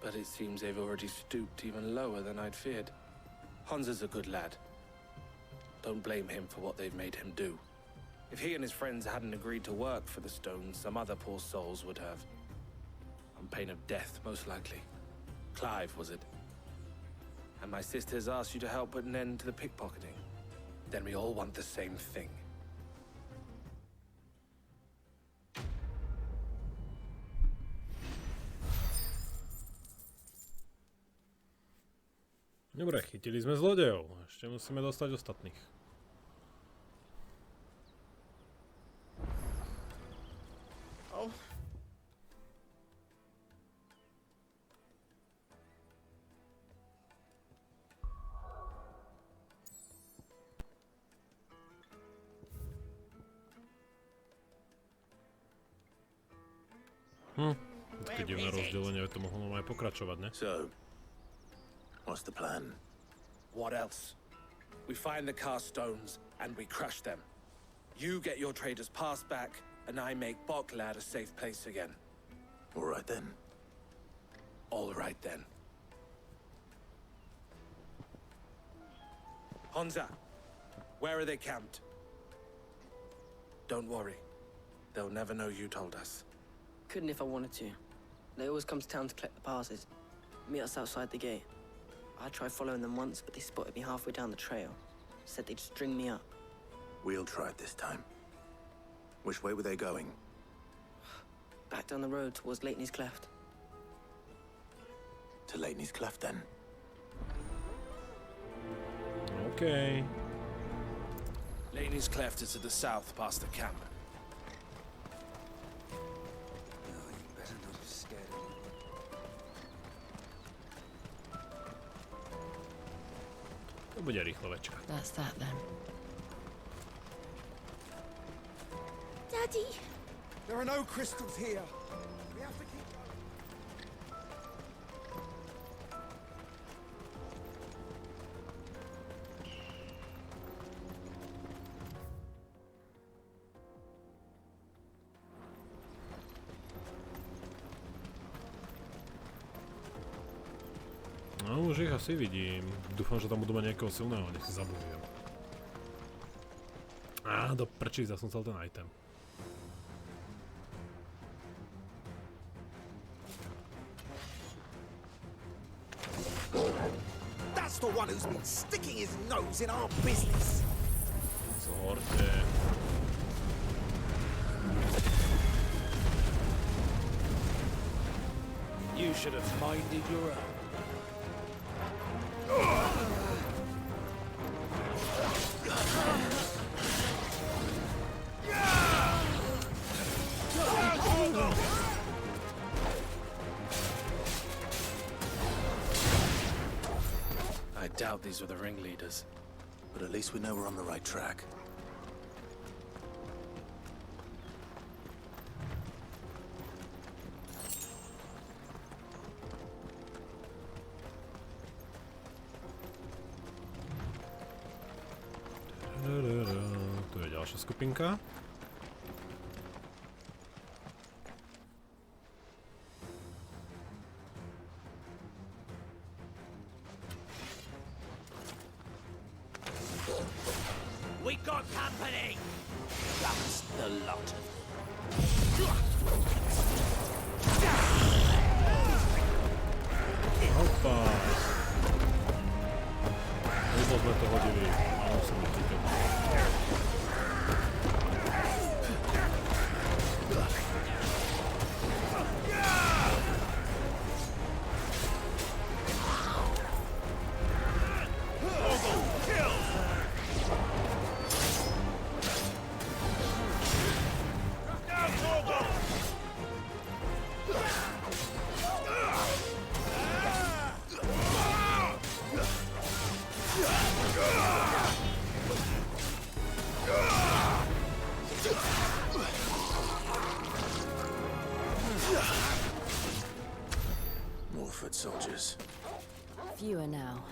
But it seems they've already stooped even lower than I'd feared. Hansa's a good lad. Don't blame him for what they've made him do. If he and his friends hadn't agreed to work for the stones, some other poor souls would have. On pain of death, most likely. Clive, was it? And my sisters asked you to help put an end to the pickpocketing. Then we all want the same thing. Dobre, chytili sme zlodejov. Ešte musíme dostať ostatných. Oh. Také divné rozdelenie, to mohlo aj pokračovať, ne? So, what's the plan? What else? We find the cast stones and we crush them. You get your traders' pass back, and I make Boklad a safe place again. All right then. All right then. Hansa, where are they camped? Don't worry. They'll never know you told us. Couldn't if I wanted to. They always come to town to collect the passes. Meet us outside the gate. I tried following them once, but they spotted me halfway down the trail. Said they'd string me up. We'll try it this time. Which way were they going? Back down the road towards Leitney's Cleft. To Leitney's Cleft, then. Okay. Leitney's Cleft is to the south past the camp. To bude rýchlovečka. That's that then. Daddy! There are no crystals here. We have to keep going. No, už ich asi vidím. Dúfam, že tam budú mať nejakého silného, nech si zabudujem. Á, do prčí, zase som chcel ten item. That's the one who's been sticking his nose in our business. Zhorte. You should have minded your own. I doubt these were the ringleaders. But at least we know we're on the right track. Tu je ďalšia skupinka. We got company! That's the lot of Opa. Lebo sme to hodili. Malo sa mi týkať. More foot soldiers. Fewer now.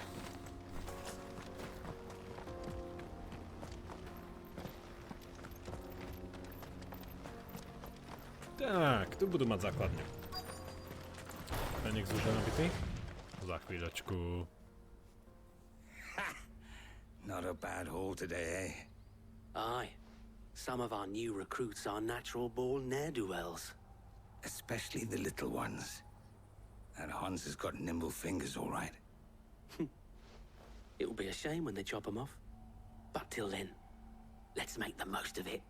Tak, tu budú mať základňu. Fenix už je nabitý? Za chvíľočku. Not a bad haul today, eh? Aye. Some of our new recruits are natural-born ne'er-do-wells. Especially the little ones. That Hans has got nimble fingers, all right. It'll be a shame when they chop them off. But till then, let's make the most of it.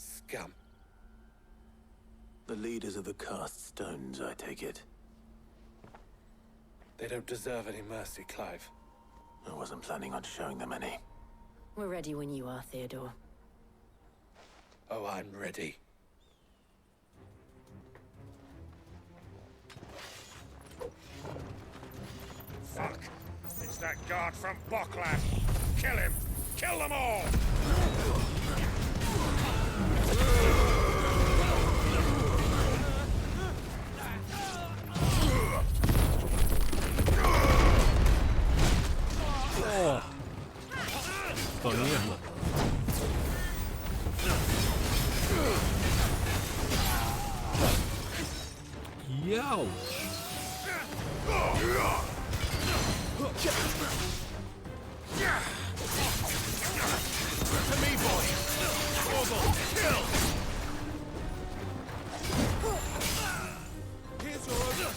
Scum. The leaders of the cast stones, I take it. They don't deserve any mercy, Clive. I wasn't planning on showing them any. We're ready when you are, Theodore. Oh, I'm ready. Fuck! It's that guard from Boklad! Kill him! Kill them all! O! To nie jedno. Jauć! To me, boy! Ogle, kill! Here's yours!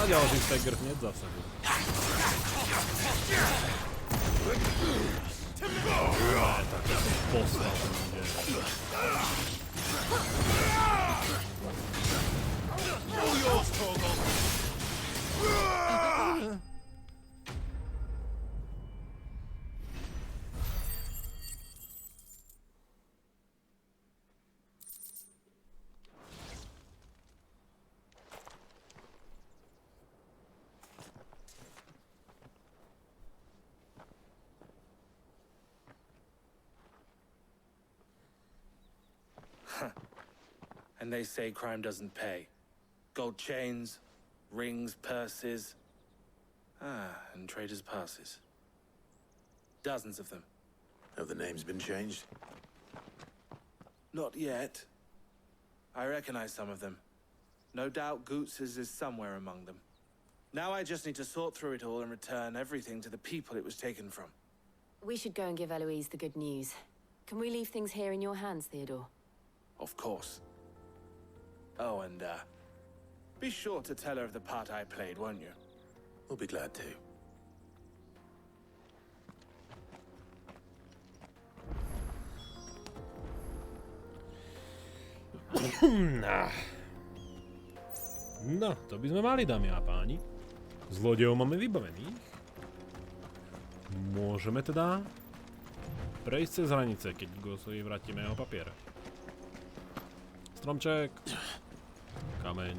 Ďalší stagger hneď zasahuje. Tak ja som poslal ten deň. And they say crime doesn't pay. Gold chains, rings, purses. And traders' passes. Dozens of them. Have the names been changed? Not yet. I recognize some of them. No doubt Goots's is somewhere among them. Now I just need to sort through it all and return everything to the people it was taken from. We should go and give Eloise the good news. Can we leave things here in your hands, Theodore? Of course. Oh, and, be sure to tell her of the part I played, won't you? We'll be glad to. No, to by sme mali, dámy a páni. Zlodejov máme vybavených. Môžeme teda prejsť cez hranice, keď Gosovi vrátime jeho papier. Stromček. Kameň.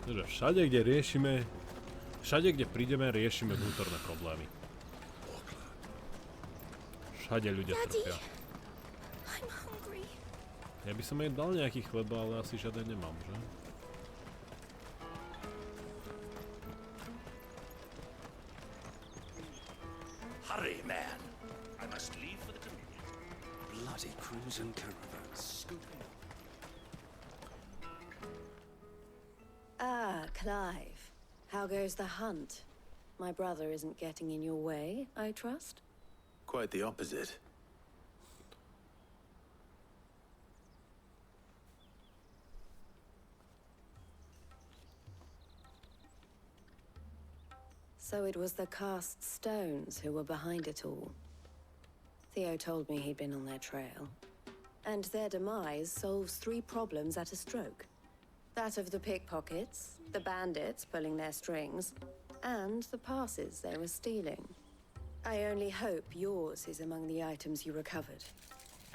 Takže všade, kde prídeme, riešime vnútorné problémy. Všade ľudia trpia. Ja by som jej dal nejaký chleba, ale asi žiaden nemám, že? Hurry, man! I must leave for the Dominion. Bloody crimson caravans scooping. Ah, Clive. How goes the hunt? My brother isn't getting in your way, I trust? Quite the opposite. So it was the cast stones who were behind it all. Theo told me he'd been on their trail. And their demise solves 3 problems at a stroke. That of the pickpockets, the bandits pulling their strings, and the passes they were stealing. I only hope yours is among the items you recovered.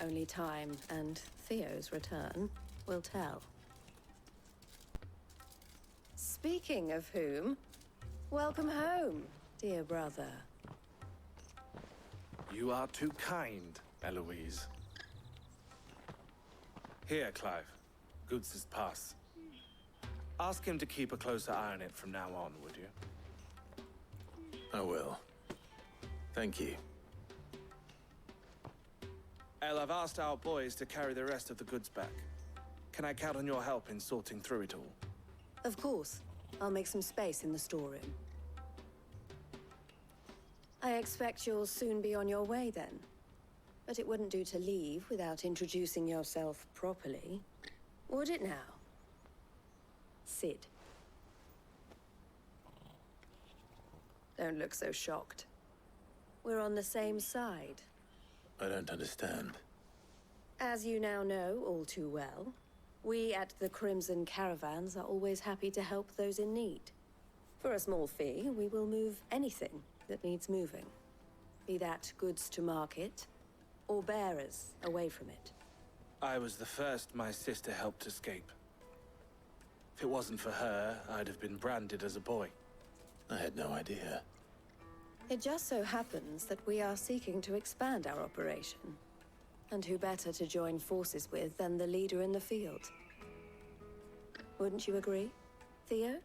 Only time and Theo's return will tell. Speaking of whom, welcome home, dear brother. You are too kind, Eloise. Here, Clive. Goods' pass. Ask him to keep a closer eye on it from now on, would you? I will. Thank you. El, I've asked our boys to carry the rest of the goods back. Can I count on your help in sorting through it all? Of course. I'll make some space in the storeroom. I expect you'll soon be on your way then. But it wouldn't do to leave without introducing yourself properly. Would it now? Sid. Don't look so shocked. We're on the same side. I don't understand. As you now know all too well, we at the Crimson Caravans are always happy to help those in need. For a small fee, we will move anything that needs moving. Be that goods to market, or bearers away from it. I was the first my sister helped escape. If it wasn't for her, I'd have been branded as a boy. I had no idea. It just so happens that we are seeking to expand our operation. And who better to join forces with than the leader in the field? Wouldn't you agree, Theo?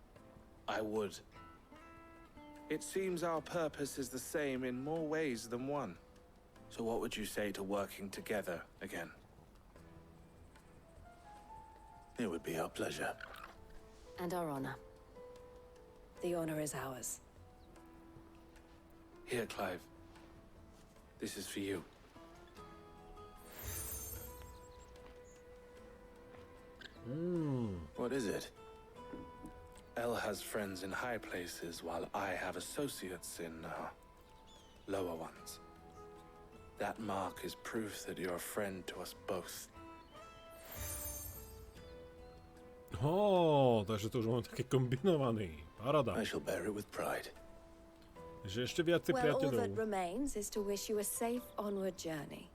I would. It seems our purpose is the same in more ways than one. So what would you say to working together again? It would be our pleasure. And our honor. The honor is ours. Here, Clive. This is for you. What is it? El has friends in high places, while I have associates in, lower ones. That mark is proof that you're a friend to us both. Takže to už máme také kombinovaný. Paráda. I shall bear it with pride. Že ešte viacej Well, all priateľov. that remains is to wish you a safe onward journey.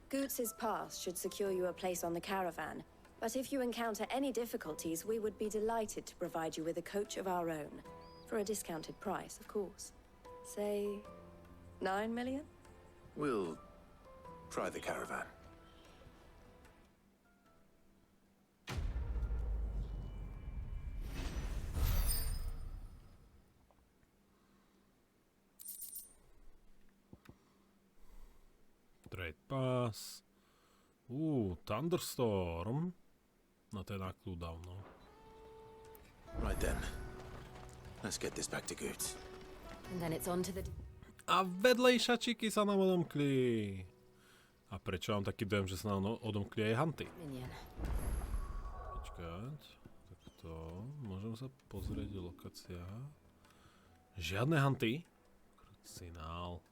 Goots' pass should secure you a place on the caravan, but if you encounter any difficulties, we would be delighted to provide you with a coach of our own. For a discounted price, of course. Say, 9 million? We'll try the caravan. Trade pass. Thunderstorm. No to je na cooldown, no. Right then. Let's get this back to Goots. And then it's on to the... A vedlejšačiky sa nám odomkli. A prečo mám taký dojem, že sa nám odomkli aj hanty? Počkať. Takto. Môžem sa pozrieť lokácia. Žiadne hanty. Krucinál.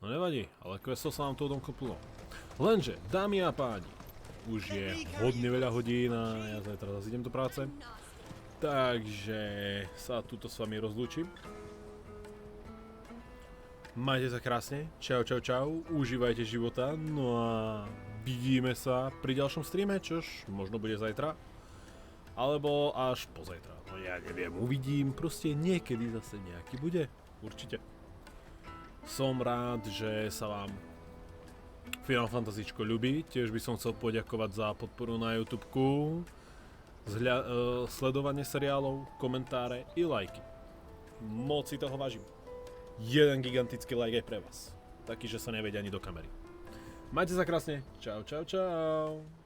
No nevadí, ale questov sa nám to odomkoplo. Lenže, dámy a páni, už je hodne veľa hodín a ja zajtra zase idem do práce. Takže sa tuto s vami rozlúčim. Majte sa krásne, čau, užívajte života, no a vidíme sa pri ďalšom streame, čož možno bude zajtra. Alebo až pozajtra. No ja neviem, uvidím. Proste niekedy zase nejaký bude. Určite. Som rád, že sa vám Final Fantasyčko ľubí. Tiež by som chcel poďakovať za podporu na YouTubeku, sledovanie seriálov, komentáre i lajky. Moc si toho vážim. Jeden gigantický like aj pre vás. Taký, že sa nevedia ani do kamery. Majte sa krásne. Čau, čau, čau.